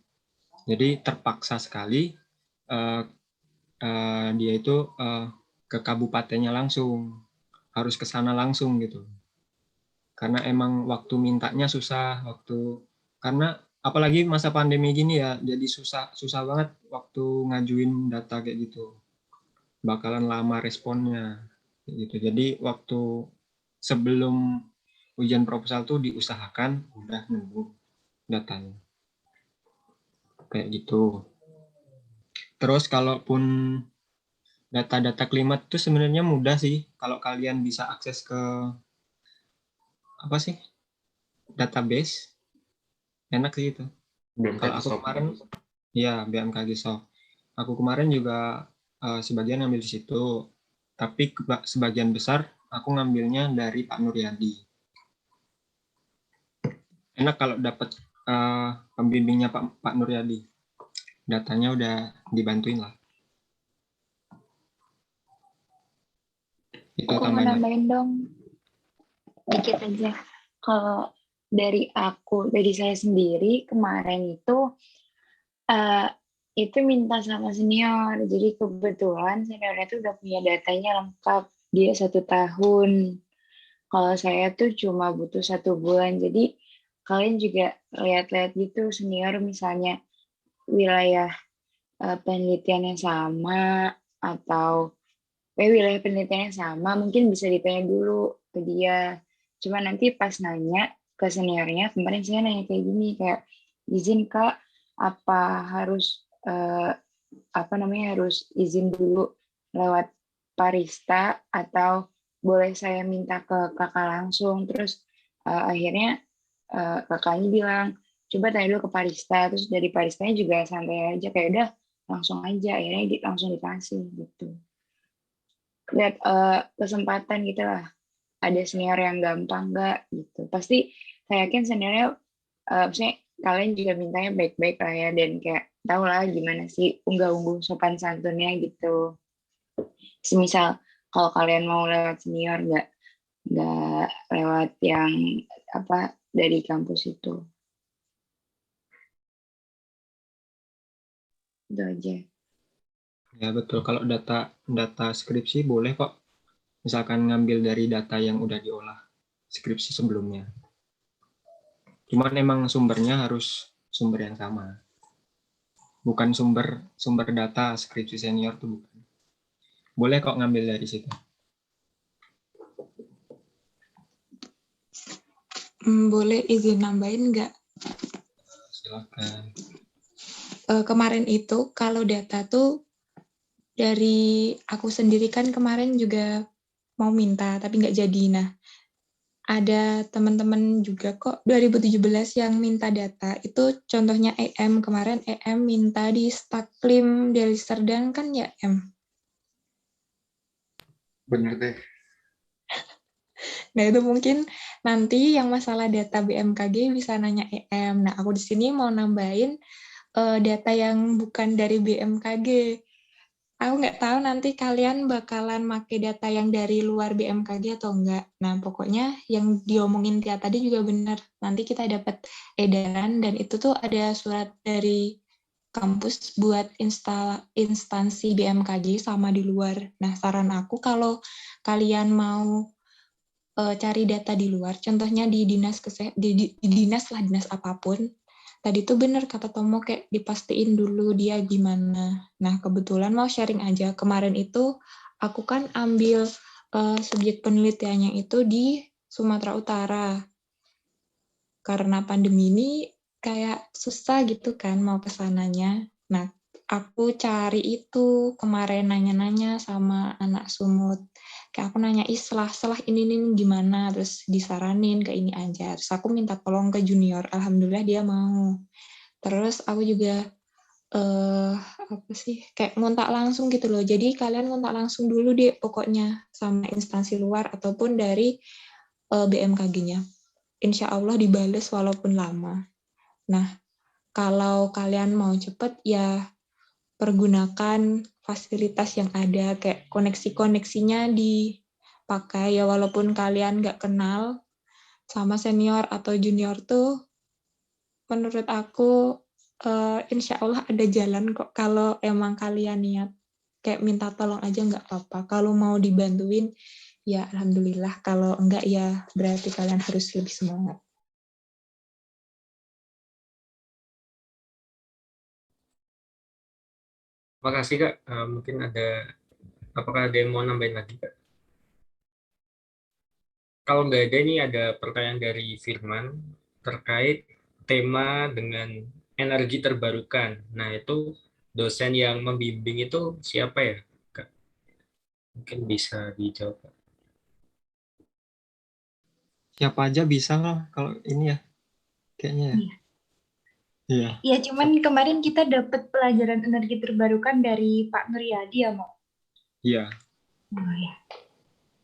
Jadi terpaksa sekali dia itu ke kabupatennya langsung, harus ke sana langsung gitu. Karena emang waktu mintanya susah, karena apalagi masa pandemi gini ya, jadi susah banget waktu ngajuin data kayak gitu. Bakalan lama responnya gitu. Jadi waktu sebelum ujian proposal tuh diusahakan udah nunggu datanya. Kayak gitu. Terus kalaupun data-data klimat itu sebenarnya mudah sih kalau kalian bisa akses ke database, enak sih itu. Kalau aku kemarin BMKG Soft. Aku kemarin juga sebagian ngambil di situ, tapi sebagian besar aku ngambilnya dari Pak Nuryadi. Enak kalau dapat pembimbingnya Pak Nuryadi. Datanya udah dibantuin lah. Itu aku mau nambahin dong dikit aja. Kalau dari saya sendiri kemarin itu minta sama senior. Jadi kebetulan seniornya itu udah punya datanya lengkap, dia 1 tahun. Kalau saya tuh cuma butuh 1 bulan. Jadi kalian juga lihat-lihat gitu senior, misalnya wilayah penelitiannya sama atau wilayah penelitiannya sama, mungkin bisa ditanya dulu ke dia. Cuma nanti pas nanya ke seniornya, kemarin saya nanya kayak gini, kayak izin Kak, apa harus harus izin dulu lewat Parista atau boleh saya minta ke kakak langsung. Terus akhirnya kakaknya bilang coba tanya dulu ke Parista, terus dari Paristanya juga santai aja, kayak udah langsung aja, akhirnya langsung dikasih gitu. Lihat kesempatan gitu lah, ada senior yang gampang nggak gitu. Pasti saya yakin seniornya, maksudnya kalian juga mintanya baik-baik lah ya, dan kayak tahu lah gimana sih unggah-ungguh sopan santunnya gitu. Semisal kalau kalian mau lewat senior, nggak lewat yang apa dari kampus itu. Itu aja. Ya betul, kalau data skripsi boleh kok. Misalkan ngambil dari data yang udah diolah skripsi sebelumnya. Cuman emang sumbernya harus sumber yang sama. Bukan sumber data skripsi senior tuh bukan. Boleh kok ngambil dari situ. Boleh izin nambahin nggak? Silakan. Kemarin itu kalau data tuh dari aku sendiri kan kemarin juga mau minta tapi nggak jadi. Nah, ada teman-teman juga kok 2017 yang minta data. Itu contohnya EM kemarin, EM minta di Staklim Deli Serdang kan ya, M? Bener deh. Nah, itu mungkin nanti yang masalah data BMKG bisa nanya EM. Nah, aku di sini mau nambahin data yang bukan dari BMKG. Aku nggak tahu nanti kalian bakalan pakai data yang dari luar BMKG atau enggak. Nah, pokoknya yang diomongin Tia tadi juga benar. Nanti kita dapat edaran dan itu tuh ada surat dari kampus buat instansi BMKG sama di luar. Nah, saran aku kalau kalian mau cari data di luar, contohnya di dinas dinas lah, dinas apapun. Tadi tuh bener kata Tomo, kayak dipastiin dulu dia gimana. Nah, kebetulan mau sharing aja. Kemarin itu aku kan ambil subjek penelitiannya itu di Sumatera Utara. Karena pandemi ini kayak susah gitu kan mau ke sananya. Nah, aku cari itu kemarin nanya-nanya sama anak Sumut. Kayak aku nanya, selah ini gimana, terus disaranin ke ini aja. Terus aku minta tolong ke junior, alhamdulillah dia mau. Terus aku juga apa sih, kayak ngontak langsung gitu loh. Jadi kalian ngontak langsung dulu deh pokoknya sama instansi luar ataupun dari BMKG-nya. Insya Allah dibales walaupun lama. Nah, kalau kalian mau cepet ya pergunakan fasilitas yang ada, kayak koneksi-koneksinya dipakai ya, walaupun kalian nggak kenal sama senior atau junior tuh, menurut aku insya Allah ada jalan kok kalau emang kalian niat. Kayak minta tolong aja nggak apa-apa. Kalau mau dibantuin ya alhamdulillah, kalau enggak ya berarti kalian harus lebih semangat. Makasih Kak. Mungkin apakah ada yang mau nambahin lagi Kak? Kalau nggak ada, ini ada pertanyaan dari Firman terkait tema dengan energi terbarukan. Nah, itu dosen yang membimbing itu siapa ya, Kak? Mungkin bisa dijawab, Kak. Siapa aja bisa lah kalau ini ya. Kayaknya ya. Iya. Iya, cuman kemarin kita dapat pelajaran energi terbarukan dari Pak Nuryadi ya, Mo? Iya. Oh ya.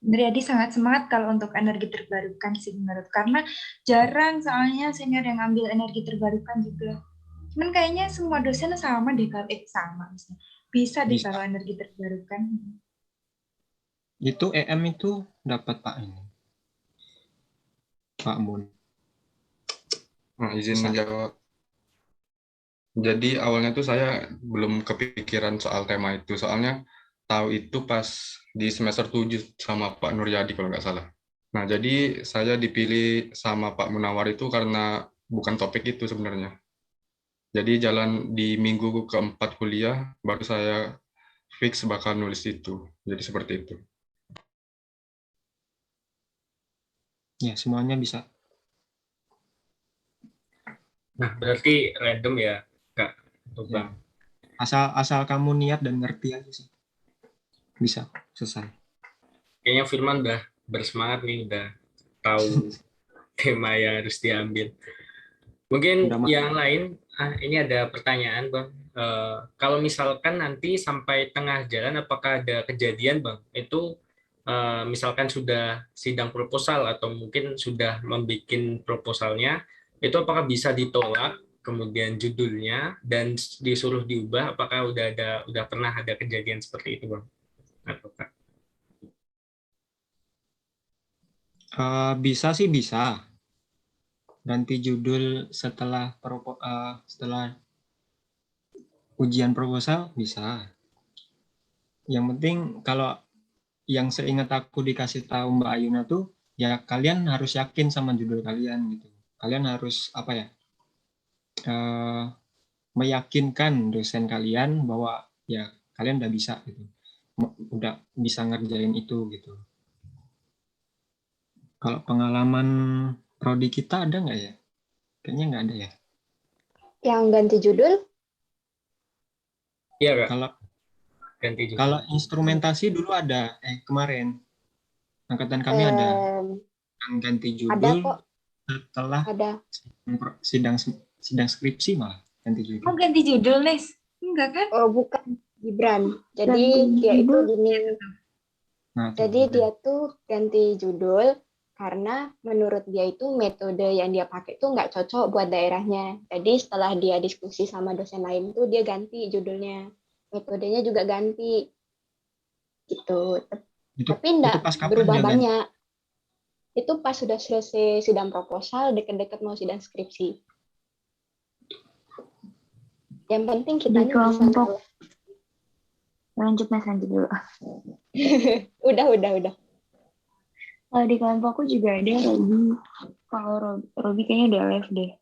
Nuryadi sangat semangat kalau untuk energi terbarukan sih menurut, karena jarang soalnya senior yang ambil energi terbarukan juga. Cuman kayaknya semua dosen sama deh kalau sama misalnya. Bisa deh Bisa. kalau energi terbarukan. Itu EM itu dapat Pak ini. Pak Mun. Nah, izin menjawab. Jadi awalnya tuh saya belum kepikiran soal tema itu. Soalnya tahu itu pas di semester 7 sama Pak Nuryadi kalau nggak salah. Nah, jadi saya dipilih sama Pak Munawar itu karena bukan topik itu sebenarnya. Jadi jalan di minggu keempat kuliah, baru saya fix bakal nulis itu. Jadi seperti itu. Ya, semuanya bisa. Nah, berarti random ya, Kak? Ya. Asal kamu niat dan ngerti aja sih. Bisa, selesai. Kayaknya Firman udah bersemangat nih, udah tahu tema yang harus diambil. Mungkin yang lain, ini ada pertanyaan, Bang. Kalau misalkan nanti sampai tengah jalan, apakah ada kejadian, Bang? Itu misalkan sudah sidang proposal atau mungkin sudah membuat proposalnya, itu apakah bisa ditolak kemudian judulnya dan disuruh diubah? Apakah udah pernah ada kejadian seperti itu, Bang? Atau Kak? Bisa sih, bisa. Ganti judul setelah setelah ujian proposal bisa. Yang penting kalau yang seingat aku dikasih tahu Mbak Ayuna tuh, ya kalian harus yakin sama judul kalian gitu. Kalian harus apa ya? Meyakinkan dosen kalian bahwa ya kalian udah bisa gitu. Udah bisa ngerjain itu gitu. Kalau pengalaman prodi kita ada nggak ya? Kayaknya nggak ada ya. Yang ganti judul? Iya, Kak. Kalau ganti judul. Kalau instrumentasi dulu ada, kemarin angkatan kami ada yang ganti judul. Ada kok. Setelah ada. sidang skripsi malah ganti judul. Oh, ganti judul, Nes? Enggak kan? Oh, bukan, Gibran. Jadi dia itu gini. Nah, jadi dia tuh ganti judul karena menurut dia itu metode yang dia pakai tuh nggak cocok buat daerahnya. Jadi setelah dia diskusi sama dosen lain tuh dia ganti judulnya. Metodenya juga ganti. Gitu. Tapi enggak berubah banyak. Itu pas sudah selesai sidang proposal, deket-deket mau sidang skripsi. Yang penting kita bisa tahu. Lanjut dulu. Udah. Kalau di kelompokku juga ada Robi. Kalau Robi kayaknya udah live deh.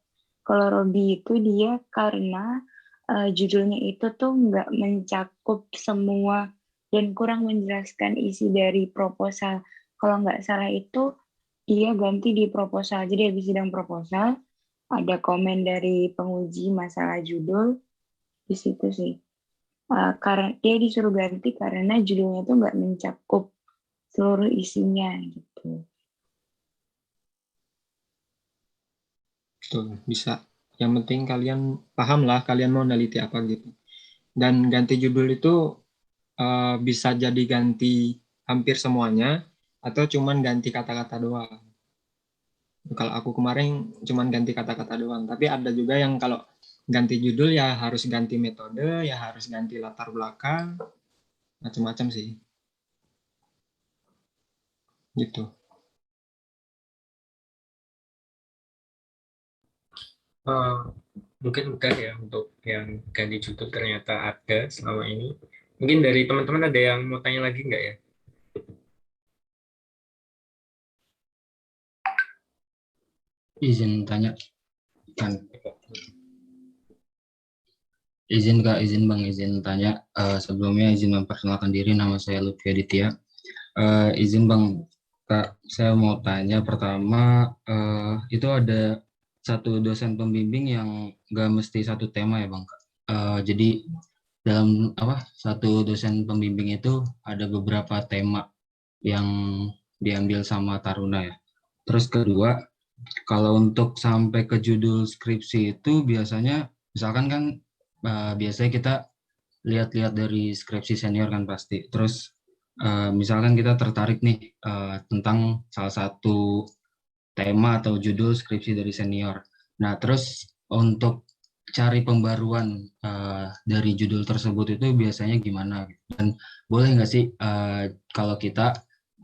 Kalau Robi itu dia karena judulnya itu tuh nggak mencakup semua dan kurang menjelaskan isi dari proposal. Kalau nggak salah itu dia ganti di proposal. Jadi habis sidang proposal ada komen dari penguji masalah judul di situ sih. Karena dia disuruh ganti karena judulnya tuh nggak mencakup seluruh isinya gitu. Betul, bisa. Yang penting kalian paham lah kalian mau neliti apa gitu. Dan ganti judul itu bisa jadi ganti hampir semuanya atau cuman ganti kata-kata doang. Kalau aku kemarin cuman ganti kata-kata doang, tapi ada juga yang kalau ganti judul ya harus ganti metode, ya harus ganti latar belakang, macam-macam sih. Gitu. Mungkin udah ya untuk yang ganti judul ternyata ada selama ini. Mungkin dari teman-teman ada yang mau tanya lagi nggak ya? Izin tanya kan. Izin Kak, izin Bang, izin tanya. Sebelumnya izin memperkenalkan diri, nama saya Lutfi Aditya. Izin Bang, Kak, saya mau tanya pertama, itu ada satu dosen pembimbing yang nggak mesti satu tema ya Bang, Kak. Jadi dalam satu dosen pembimbing itu ada beberapa tema yang diambil sama Taruna ya. Terus kedua, kalau untuk sampai ke judul skripsi itu biasanya, misalkan kan biasanya kita lihat-lihat dari skripsi senior kan pasti. Terus misalkan kita tertarik nih tentang salah satu tema atau judul skripsi dari senior. Nah, terus untuk cari pembaruan dari judul tersebut itu biasanya gimana? Dan boleh nggak sih kalau kita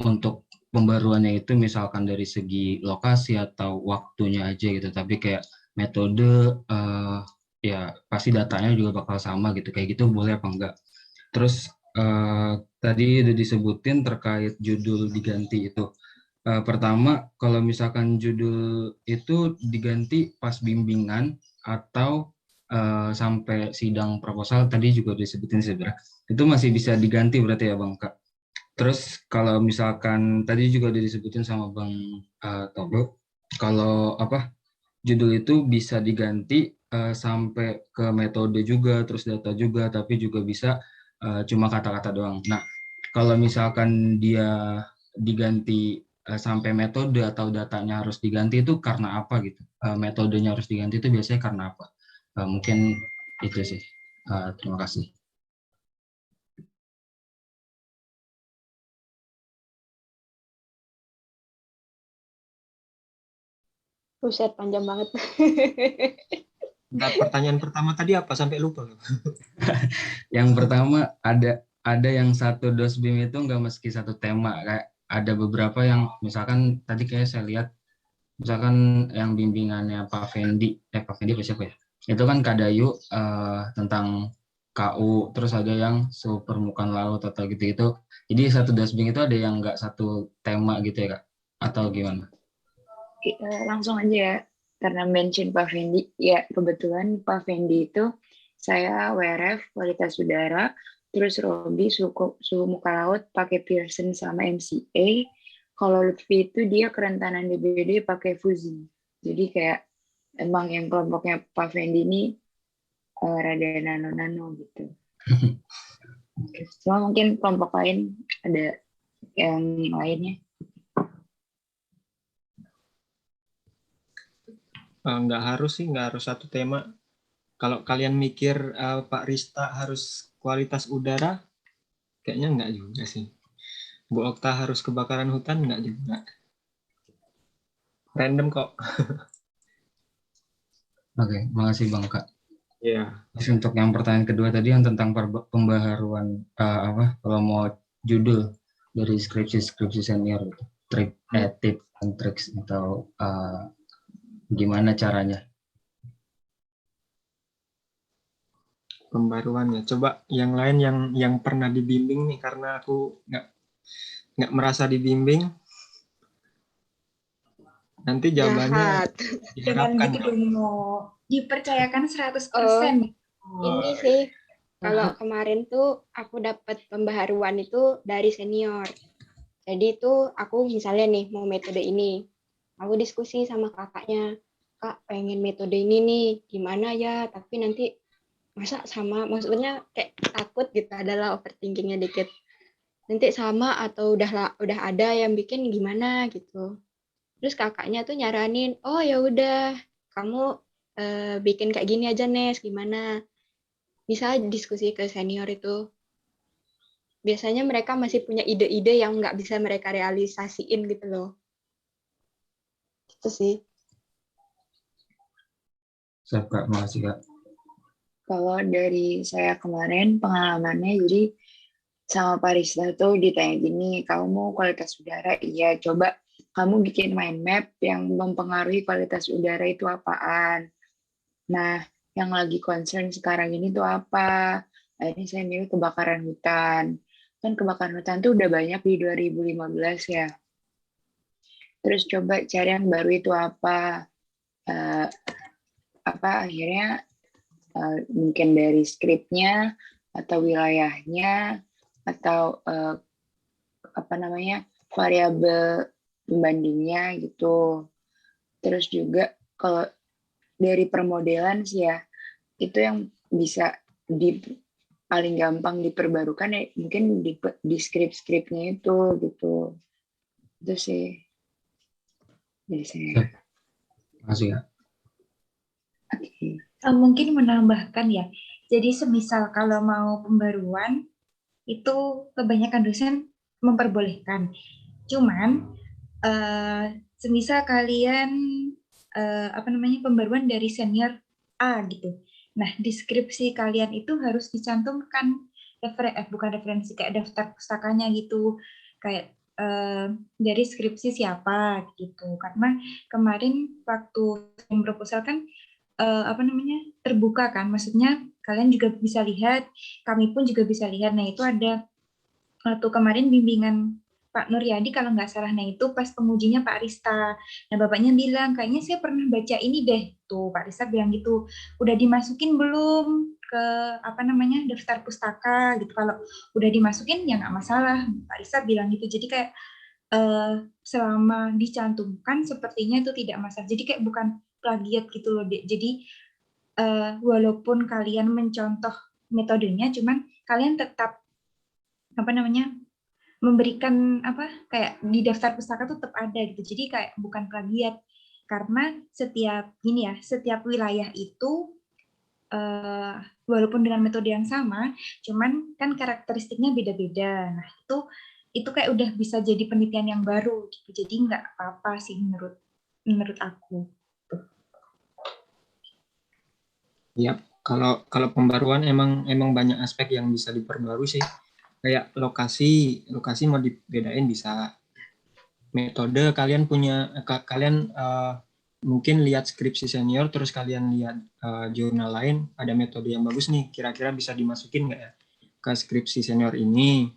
untuk pembaruannya itu misalkan dari segi lokasi atau waktunya aja gitu, tapi kayak metode ya pasti datanya juga bakal sama gitu, kayak gitu boleh apa enggak? Terus tadi udah disebutin terkait judul diganti itu. Pertama, kalau misalkan judul itu diganti pas bimbingan atau sampai sidang proposal, tadi juga disebutin sebenarnya, itu masih bisa diganti berarti ya Bang Kak? Terus kalau misalkan tadi juga udah disebutin sama Bang Togo, kalau judul itu bisa diganti sampai ke metode juga, terus data juga, tapi juga bisa cuma kata-kata doang. Nah, kalau misalkan dia diganti sampai metode atau datanya harus diganti itu karena apa gitu? Metodenya harus diganti itu biasanya karena apa? Mungkin itu sih. Terima kasih. Buset, panjang banget. Nah, pertanyaan pertama tadi apa sampai lupa loh. Yang pertama ada yang satu dos BIM itu nggak meski satu tema, kayak ada beberapa yang misalkan tadi kayak saya lihat misalkan yang bimbingannya Pak Fendi apa siapa ya? Itu kan Kadayu tentang KU, terus ada yang permukaan laut atau gitu-gitu. Jadi satu dashboard itu ada yang nggak satu tema gitu ya Kak? Atau gimana? Langsung aja ya, karena mention Pak Fendi, ya kebetulan Pak Fendi itu saya WRF kualitas udara, terus Robi suhu muka laut pakai Pearson sama MCA. Kalau Lutfi itu dia kerentanan DBD pakai Fuzi. Jadi kayak emang yang kelompoknya Pak Fendi ini rada nano-nano gitu. Cuma mungkin kelompok lain ada yang lainnya. Nggak harus satu tema. Kalau kalian mikir Pak Rista harus kualitas udara, kayaknya nggak juga sih. Bu Okta harus kebakaran hutan, nggak juga. Random kok. Oke, makasih Bang Kak. Iya. Terus untuk yang pertanyaan kedua tadi yang tentang pembaharuan kalau mau judul dari skripsi senior gitu, tips and tricks atau gimana caranya? Pembaruannya. Coba yang lain yang pernah dibimbing nih, karena aku nggak merasa dibimbing. Nanti jawabannya Dengan gitu dong, dipercayakan 100%. Ini sih, kalau kemarin tuh aku dapat pembaharuan itu dari senior. Jadi itu aku misalnya nih mau metode ini, aku diskusi sama kakaknya, Kak pengen metode ini nih, gimana ya? Tapi nanti masa sama, maksudnya kayak takut gitu, adalah overthinkingnya dikit. Nanti sama atau udah ada yang bikin gimana gitu. Terus kakaknya tuh nyaranin, oh ya udah kamu bikin kayak gini aja Nes, gimana? Bisa diskusi ke senior itu. Biasanya mereka masih punya ide-ide yang nggak bisa mereka realisasiin gitu loh. Itu sih. Siap Kak, makasih Kak. Kalau dari saya kemarin pengalamannya, jadi sama Pak Rizda tuh ditanya gini, kamu mau kualitas udara? Iya, coba kamu bikin mind map yang mempengaruhi kualitas udara itu apaan. Nah, yang lagi concern sekarang ini tuh apa? Ini saya milih kebakaran hutan. Kan kebakaran hutan tuh udah banyak di 2015 ya. Terus coba cari yang baru itu apa? Akhirnya mungkin dari skripnya atau wilayahnya atau variabel pembandingnya gitu. Terus juga kalau dari permodelan sih ya, itu yang bisa paling gampang diperbarukan ya mungkin di skrip-skripnya itu gitu. Itu sih dari saya. Makasih ya. Mungkin menambahkan ya, jadi semisal kalau mau pembaruan itu kebanyakan dosen memperbolehkan. Cuman semisal kalian pembaruan dari senior A gitu. Nah, deskripsi kalian itu harus dicantumkan bukan referensi, kayak daftar pustakanya gitu, kayak dari skripsi siapa gitu. Karena kemarin waktu proposal kan terbuka kan, maksudnya kalian juga bisa lihat, kami pun juga bisa lihat. Nah, itu ada waktu kemarin bimbingan Pak Nuryadi kalau nggak salah, nah itu pas pengujinya Pak Rista. Nah, bapaknya bilang, kayaknya saya pernah baca ini deh. Tuh, Pak Rista bilang gitu, udah dimasukin belum ke daftar pustaka gitu. Kalau udah dimasukin ya nggak masalah, Pak Rista bilang gitu. Jadi kayak selama dicantumkan sepertinya itu tidak masalah. Jadi kayak bukan plagiat gitu loh, Dek. Jadi walaupun kalian mencontoh metodenya, cuman kalian tetap memberikan kayak di daftar pustaka tuh tetap ada gitu. Jadi kayak bukan plagiat, karena setiap wilayah itu walaupun dengan metode yang sama, cuman kan karakteristiknya beda-beda. Nah, itu kayak udah bisa jadi penelitian yang baru gitu. Jadi nggak apa-apa sih menurut aku. Ya, kalau pembaruan emang banyak aspek yang bisa diperbarui sih. Kayak lokasi mau dibedain bisa. Metode kalian punya kalian mungkin lihat skripsi senior terus kalian lihat jurnal lain ada metode yang bagus nih, kira-kira bisa dimasukin nggak ya ke skripsi senior ini.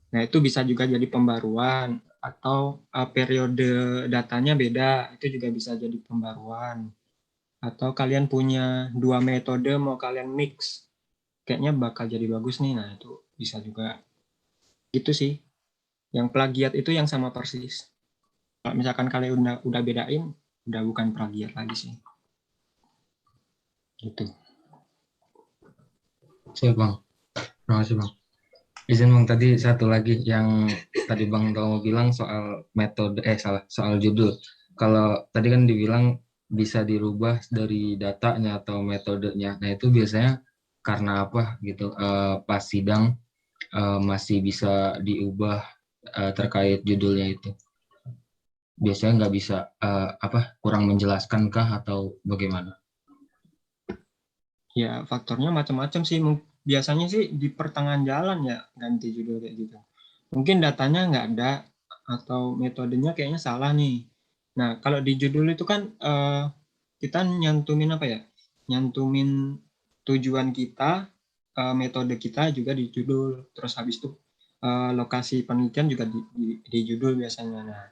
Nah, itu bisa juga jadi pembaruan, atau periode datanya beda, itu juga bisa jadi pembaruan. Atau kalian punya dua metode mau kalian mix, kayaknya bakal jadi bagus nih. Nah, itu bisa juga. Gitu sih. Yang plagiat itu yang sama persis. Kalau misalkan kalian udah bedain, udah bukan plagiat lagi sih. Gitu. Siap Bang. Terima kasih Bang. Izin Bang, tadi satu lagi yang tadi Bang Tomo bilang soal metode, soal judul. Kalau tadi kan dibilang bisa dirubah dari datanya atau metodenya. Nah, itu biasanya karena apa gitu? Pas sidang masih bisa diubah terkait judulnya itu. Biasanya nggak bisa kurang menjelaskan kah atau bagaimana? Ya, faktornya macam-macam sih. Biasanya sih di pertengahan jalan ya ganti judul kayak gitu. Mungkin datanya nggak ada atau metodenya kayaknya salah nih. Nah, kalau di judul itu kan kita nyantumin apa ya? Nyantumin tujuan kita, metode kita juga di judul. Terus habis itu lokasi penelitian juga di judul biasanya. Nah,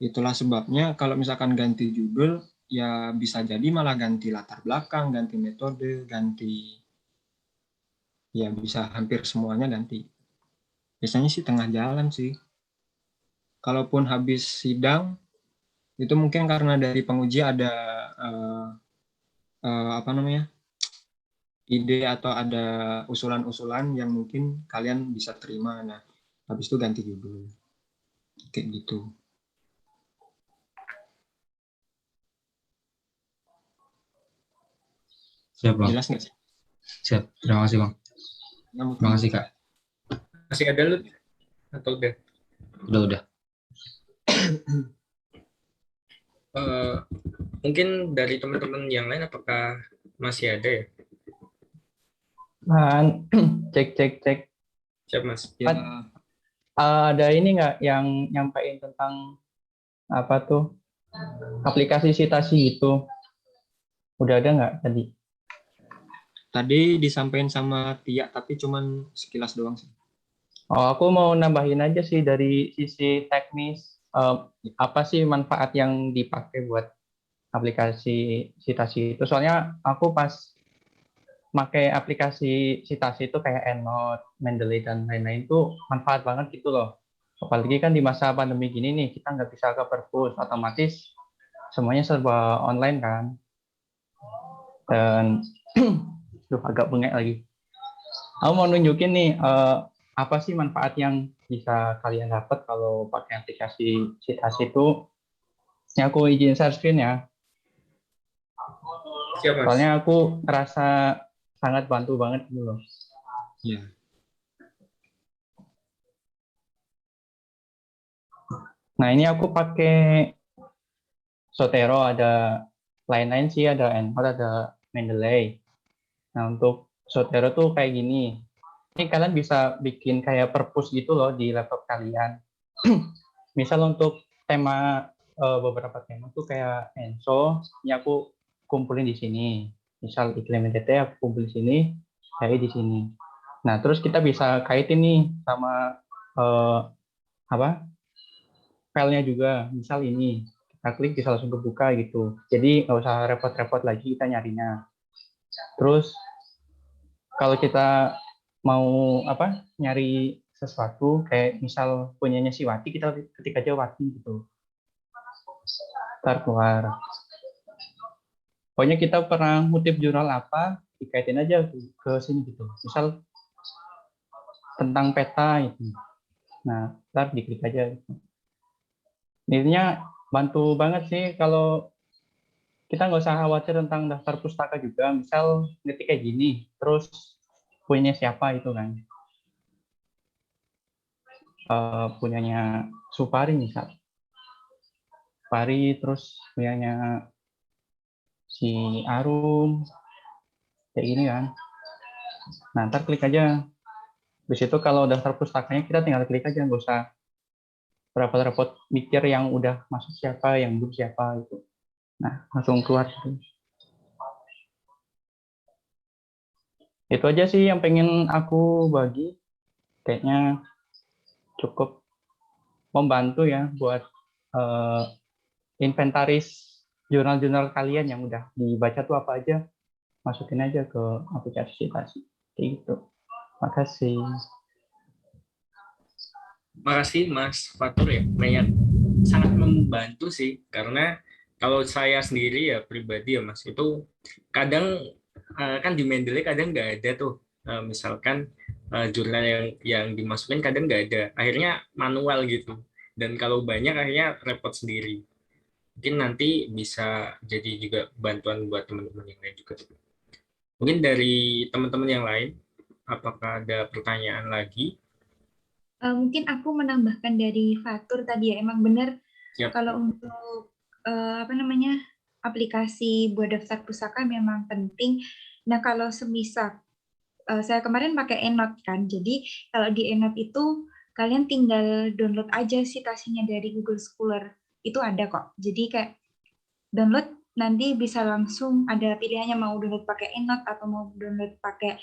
itulah sebabnya kalau misalkan ganti judul, ya bisa jadi malah ganti latar belakang, ganti metode, ganti, ya bisa hampir semuanya ganti. Biasanya sih tengah jalan sih. Kalaupun habis sidang, itu mungkin karena dari penguji ada ide atau ada usulan-usulan yang mungkin kalian bisa terima. Nah, habis itu ganti judul. Kayak gitu. Siap Bang. Jelas nggak sih? Siap. Terima kasih Bang. Terima kasih Kak. Masih ada lu atau udah? Udah. Mungkin dari teman-teman yang lain apakah masih ada ya? Cek. Siap Mas. Ya, Ada ini nggak yang nyampein tentang apa tuh aplikasi citasi itu? Udah ada nggak tadi? tadi disampaikan sama Tia, tapi cuman sekilas doang sih. Oh, aku mau nambahin aja sih dari sisi teknis, apa sih manfaat yang dipakai buat aplikasi citasi itu? Soalnya aku pas pakai aplikasi citasi itu kayak EndNote, Mendeley, dan lain-lain tuh manfaat banget gitu loh. Apalagi kan di masa pandemi gini nih, kita nggak bisa ke perpus, otomatis semuanya serba online kan. Dan agak bengek lagi. Aku mau nunjukin nih apa sih manfaat yang bisa kalian dapat kalau pakai aplikasi citasi itu. Ini aku izin share screen ya. Siap, Mas. Soalnya aku ngerasa sangat bantu banget gitu loh. Iya. Nah, ini aku pakai Zotero, ada lain-lain sih, ada EndNote, ada Mendeley. Nah, untuk Zotero tuh kayak gini. Ini kalian bisa bikin kayak perpus gitu loh di laptop kalian. Misal untuk tema, beberapa tema tuh kayak ENSO, ini aku kumpulin di sini. Misal iklim NTT aku kumpul di sini, kayak di sini. Nah, terus kita bisa kaitin nih sama filenya juga. Misal ini, kita klik bisa langsung kebuka gitu. Jadi nggak usah repot-repot lagi kita nyarinya. Terus kalau kita mau nyari sesuatu kayak misal punyanya si Wati, kita ketik aja Wati gitu, ntar keluar. Pokoknya kita pernah ngutip jurnal apa, dikaitin aja ke sini gitu. Misal tentang peta itu, nah ntar diklik aja. Intinya bantu banget sih kalau kita nggak usah khawatir tentang daftar pustaka juga. Misal ngetik kayak gini, terus punyanya siapa itu kan. Punyanya Supari misal. Supari, terus punyanya si Arum, kayak gini kan. Nah, ntar klik aja. Di situ kalau daftar pustakanya kita tinggal klik aja, nggak usah repot-repot mikir yang udah masuk siapa, yang belum siapa itu. Nah, langsung keluar. Itu aja sih yang pengen aku bagi. Kayaknya cukup membantu ya buat inventaris jurnal-jurnal kalian yang udah dibaca tuh apa aja, masukin aja ke aplikasi citasi. Kayak gitu. Makasih. Makasih Mas Fatur ya, sangat membantu sih, karena kalau saya sendiri ya pribadi ya Mas, itu kadang kan di Mendeley kadang nggak ada tuh, misalkan jurnal yang dimasukin kadang nggak ada, akhirnya manual gitu, dan kalau banyak akhirnya repot sendiri. Mungkin nanti bisa jadi juga bantuan buat teman-teman yang lain juga. Mungkin dari teman-teman yang lain, apakah ada pertanyaan lagi? Mungkin aku menambahkan dari Fatur tadi ya, emang benar. Siap. Kalau untuk aplikasi buat daftar pusaka memang penting. Nah, kalau semisal saya kemarin pakai EndNote kan, jadi kalau di EndNote itu kalian tinggal download aja citasinya dari Google Scholar, itu ada kok. Jadi kayak download, nanti bisa langsung ada pilihannya mau download pakai EndNote atau mau download pakai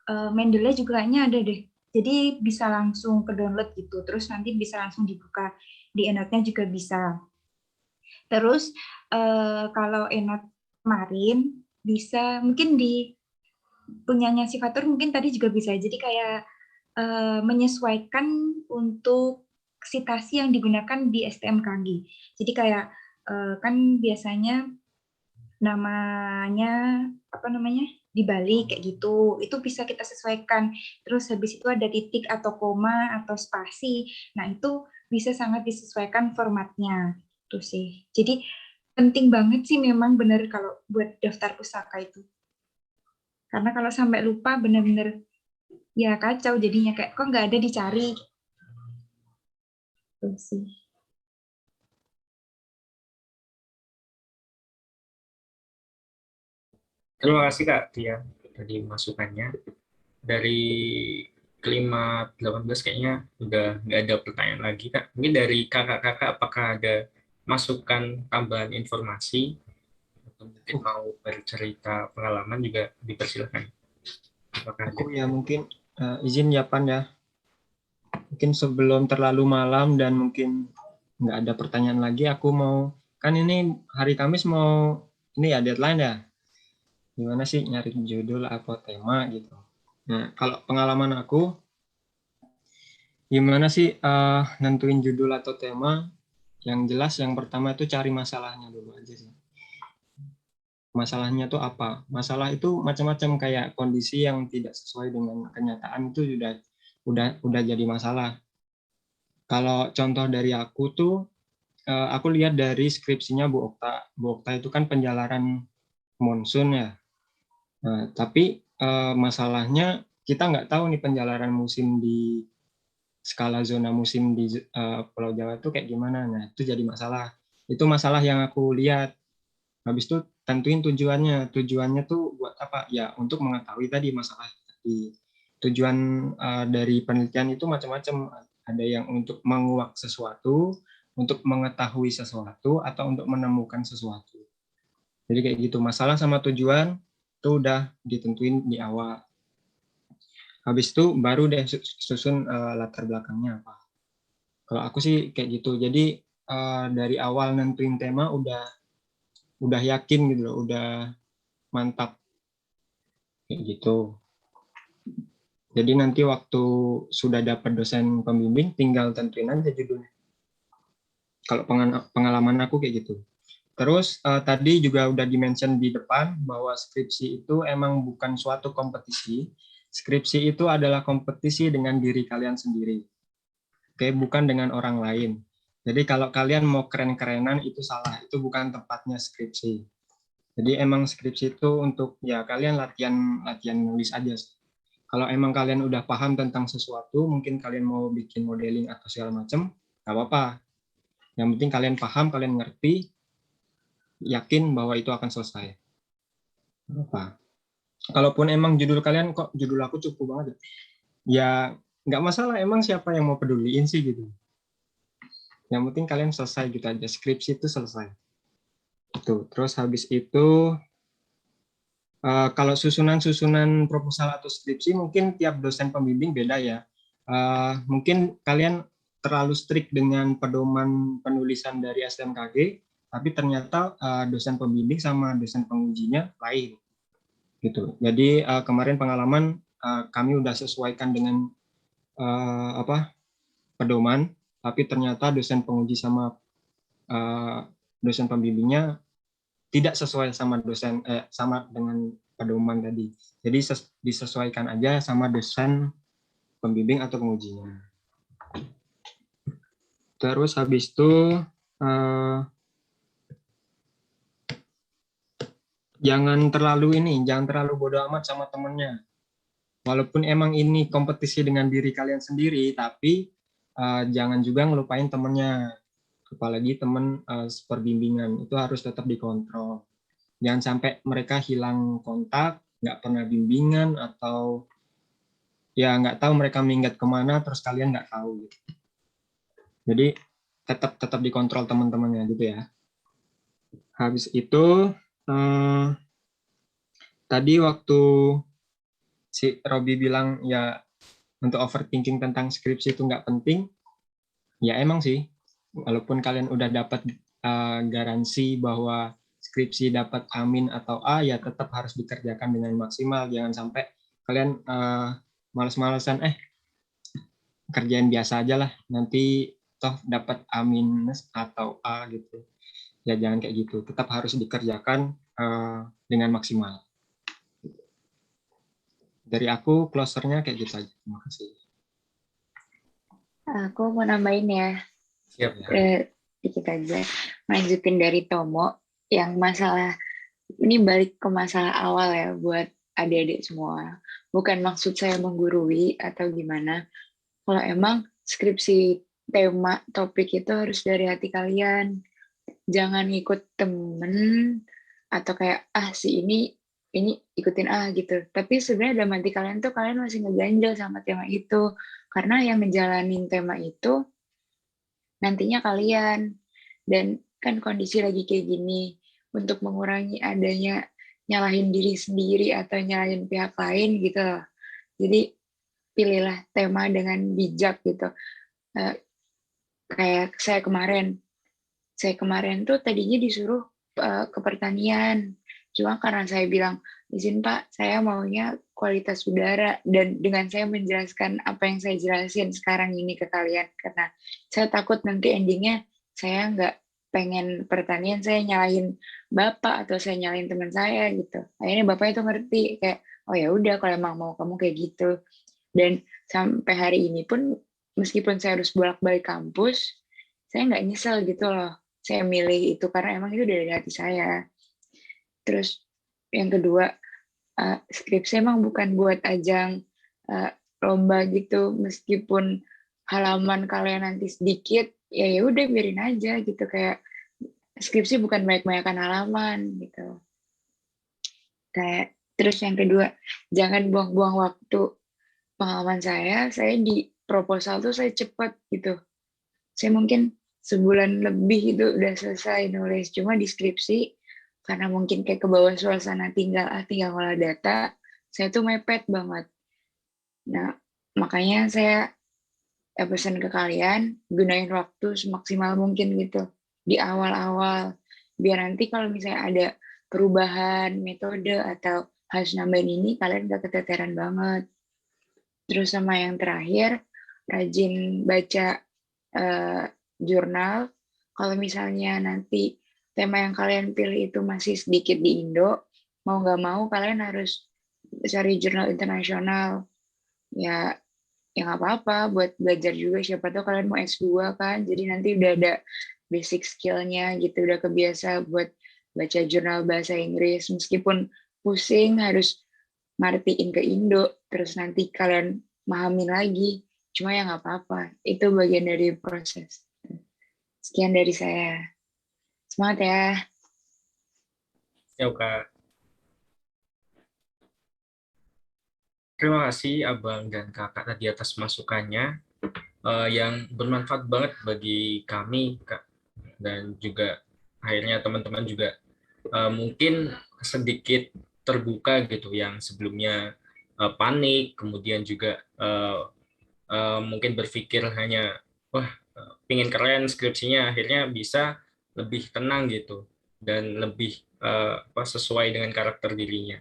Mendeley juga kayaknya ada deh. Jadi bisa langsung ke download gitu, terus nanti bisa langsung dibuka di EndNote-nya juga bisa. Terus kalau EndNote kemarin bisa mungkin di punyanya si Fatur mungkin tadi juga bisa. Jadi kayak menyesuaikan untuk citasi yang digunakan di STMKG. Jadi kayak kan biasanya namanya dibalik kayak gitu, itu bisa kita sesuaikan. Terus habis itu ada titik atau koma atau spasi, nah itu bisa sangat disesuaikan formatnya tuh sih. Jadi penting banget sih memang benar kalau buat daftar pusaka itu, karena kalau sampai lupa benar-benar ya kacau jadinya, kayak kok nggak ada dicari tuh sih. Terima kasih Kak Tia tadi masukannya. Dari kelima 18 kayaknya udah nggak ada pertanyaan lagi Kak. Mungkin dari kakak-kakak apakah ada masukan tambahan informasi atau mungkin mau bercerita pengalaman juga dipersilakan. Apakah ada? Aku ya mungkin izin ya Pan ya. Mungkin sebelum terlalu malam dan mungkin nggak ada pertanyaan lagi, aku mau, kan ini hari Kamis mau ini ya deadline ya. Gimana sih nyari judul atau tema gitu. Nah, kalau pengalaman aku, gimana sih nentuin judul atau tema? Yang jelas yang pertama itu cari masalahnya dulu aja sih. Masalahnya tuh apa? Masalah itu macam-macam, kayak kondisi yang tidak sesuai dengan kenyataan itu udah jadi masalah. Kalau contoh dari aku tuh, aku lihat dari skripsinya Bu Okta. Bu Okta itu kan penjalaran monsun ya. Nah, tapi masalahnya kita nggak tahu nih penjalaran musim di skala zona musim di Pulau Jawa itu kayak gimana. Nah, itu jadi masalah. Itu masalah yang aku lihat. Habis itu tentuin tujuannya. Tujuannya tuh buat apa? Ya, untuk mengetahui tadi masalah tadi. Tujuan dari penelitian itu macam-macam. Ada yang untuk menguak sesuatu, untuk mengetahui sesuatu, atau untuk menemukan sesuatu. Jadi kayak gitu, masalah sama tujuan itu udah ditentuin di awal. Habis itu baru deh susun latar belakangnya apa. Kalau aku sih kayak gitu. Jadi dari awal nentuin tema udah yakin gitu loh, udah mantap kayak gitu. Jadi nanti waktu sudah dapat dosen pembimbing tinggal tentuin aja judulnya. Kalau pengalaman aku kayak gitu. Terus tadi juga udah di-mention di depan bahwa skripsi itu emang bukan suatu kompetisi. Skripsi itu adalah kompetisi dengan diri kalian sendiri. Oke, bukan dengan orang lain. Jadi kalau kalian mau keren-kerenan itu salah, itu bukan tempatnya skripsi. Jadi emang skripsi itu untuk ya kalian latihan nulis aja. Kalau emang kalian udah paham tentang sesuatu, mungkin kalian mau bikin modeling atau segala macam, nggak apa-apa. Yang penting kalian paham, kalian ngerti, yakin bahwa itu akan selesai. Apa? kalaupun emang judul kalian kok judul aku cukup banget ya nggak masalah, emang siapa yang mau peduliin sih gitu. Yang penting kalian selesai gitu aja, skripsi itu selesai. Itu. Terus habis itu kalau susunan proposal atau skripsi mungkin tiap dosen pembimbing beda ya. Mungkin kalian terlalu strict dengan pedoman penulisan dari STMKG, tapi ternyata dosen pembimbing sama dosen pengujinya lain gitu. Jadi kemarin pengalaman kami udah sesuaikan dengan pedoman, tapi ternyata dosen penguji sama dosen pembimbingnya tidak sesuai sama sama dengan pedoman tadi. Jadi disesuaikan aja sama dosen pembimbing atau pengujinya. Terus habis itu jangan terlalu bodoh amat sama temennya. Walaupun emang ini kompetisi dengan diri kalian sendiri, tapi jangan juga ngelupain temennya. Apalagi teman perbimbingan itu harus tetap dikontrol. Jangan sampai mereka hilang kontak, nggak pernah bimbingan, atau ya nggak tahu mereka minggat kemana, terus kalian nggak tahu. Jadi tetap dikontrol teman-temannya gitu ya. Habis itu tadi waktu si Robi bilang ya untuk overthinking tentang skripsi itu nggak penting, ya emang sih. Walaupun kalian udah dapat garansi bahwa skripsi dapat amin atau A, ya tetap harus dikerjakan dengan maksimal. Jangan sampai kalian males-malesan, kerjain biasa aja lah, nanti toh dapat A minus atau A gitu. Ya jangan kayak gitu, tetap harus dikerjakan dengan maksimal. Dari aku closernya kayak gitu aja. Terima kasih. Aku mau nambahin ya. Siap. Dikit aja. Lanjutin dari Tomo yang masalah ini balik ke masalah awal ya buat adik-adik semua. Bukan maksud saya menggurui atau gimana. Kalau emang skripsi tema topik itu harus dari hati kalian. Jangan ikut temen atau kayak si ini ikutin gitu. Tapi sebenarnya dalam hati kalian tuh kalian masih ngeganjel sama tema itu. Karena yang ngejalanin tema itu nantinya kalian. Dan kan kondisi lagi kayak gini, untuk mengurangi adanya nyalahin diri sendiri atau nyalahin pihak lain gitu loh. Jadi pilihlah tema dengan bijak gitu. Kayak saya kemarin tuh tadinya disuruh ke pertanian. Cuma karena saya bilang, izin Pak, saya maunya kualitas udara. Dan dengan saya menjelaskan apa yang saya jelasin sekarang ini ke kalian. Karena saya takut nanti endingnya saya nggak pengen pertanian, saya nyalahin Bapak atau saya nyalahin teman saya gitu. Akhirnya Bapak itu ngerti, kayak, oh ya udah kalau emang mau kamu kayak gitu. Dan sampai hari ini pun, meskipun saya harus bolak-balik kampus, saya nggak nyesel gitu loh. Saya milih itu karena emang itu dari hati saya. Terus yang kedua, skripsi emang bukan buat ajang lomba gitu, meskipun halaman kalian nanti sedikit, ya udah biarin aja gitu, kayak skripsi bukan banyak-banyakan halaman gitu. Kayak terus yang kedua, jangan buang-buang waktu. Pengalaman saya di proposal tuh saya cepat gitu. Saya mungkin sebulan lebih itu udah selesai nulis. Cuma di skripsi, karena mungkin kayak ke bawah suasana tinggal ngolah data, saya tuh mepet banget. Nah, makanya saya pesan ke kalian, gunain waktu semaksimal mungkin gitu di awal-awal. Biar nanti kalau misalnya ada perubahan metode atau harus nambahin ini, kalian gak keteteran banget. Terus sama yang terakhir, rajin baca jurnal. Kalau misalnya nanti tema yang kalian pilih itu masih sedikit di Indo, mau nggak mau kalian harus cari jurnal internasional. Ya nggak apa-apa, buat belajar juga, siapa tahu kalian mau S2 kan, jadi nanti udah ada basic skill-nya gitu, udah kebiasa buat baca jurnal bahasa Inggris, meskipun pusing harus ngertiin ke Indo, terus nanti kalian mahamin lagi, cuma ya nggak apa-apa, itu bagian dari proses. Sekian dari saya. Semangat ya. Siap, Kak. terima kasih Abang dan Kakak tadi atas masukannya yang bermanfaat banget bagi kami, Kak. Dan juga akhirnya teman-teman juga mungkin sedikit terbuka gitu, yang sebelumnya panik, kemudian juga mungkin berpikir hanya wah pingin keren skripsinya, akhirnya bisa lebih tenang gitu dan lebih sesuai dengan karakter dirinya.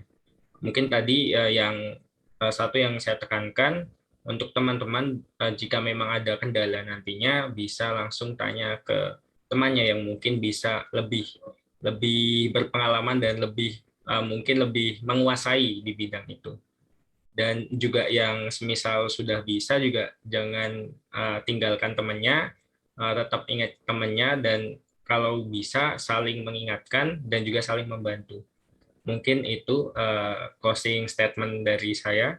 Mungkin tadi yang satu yang saya tekankan untuk teman-teman, jika memang ada kendala nantinya bisa langsung tanya ke temannya yang mungkin bisa lebih berpengalaman dan lebih mungkin lebih menguasai di bidang itu. Dan juga yang semisal sudah bisa juga jangan tinggalkan temannya, tetap ingat temannya, dan kalau bisa saling mengingatkan dan juga saling membantu. Mungkin itu closing statement dari saya.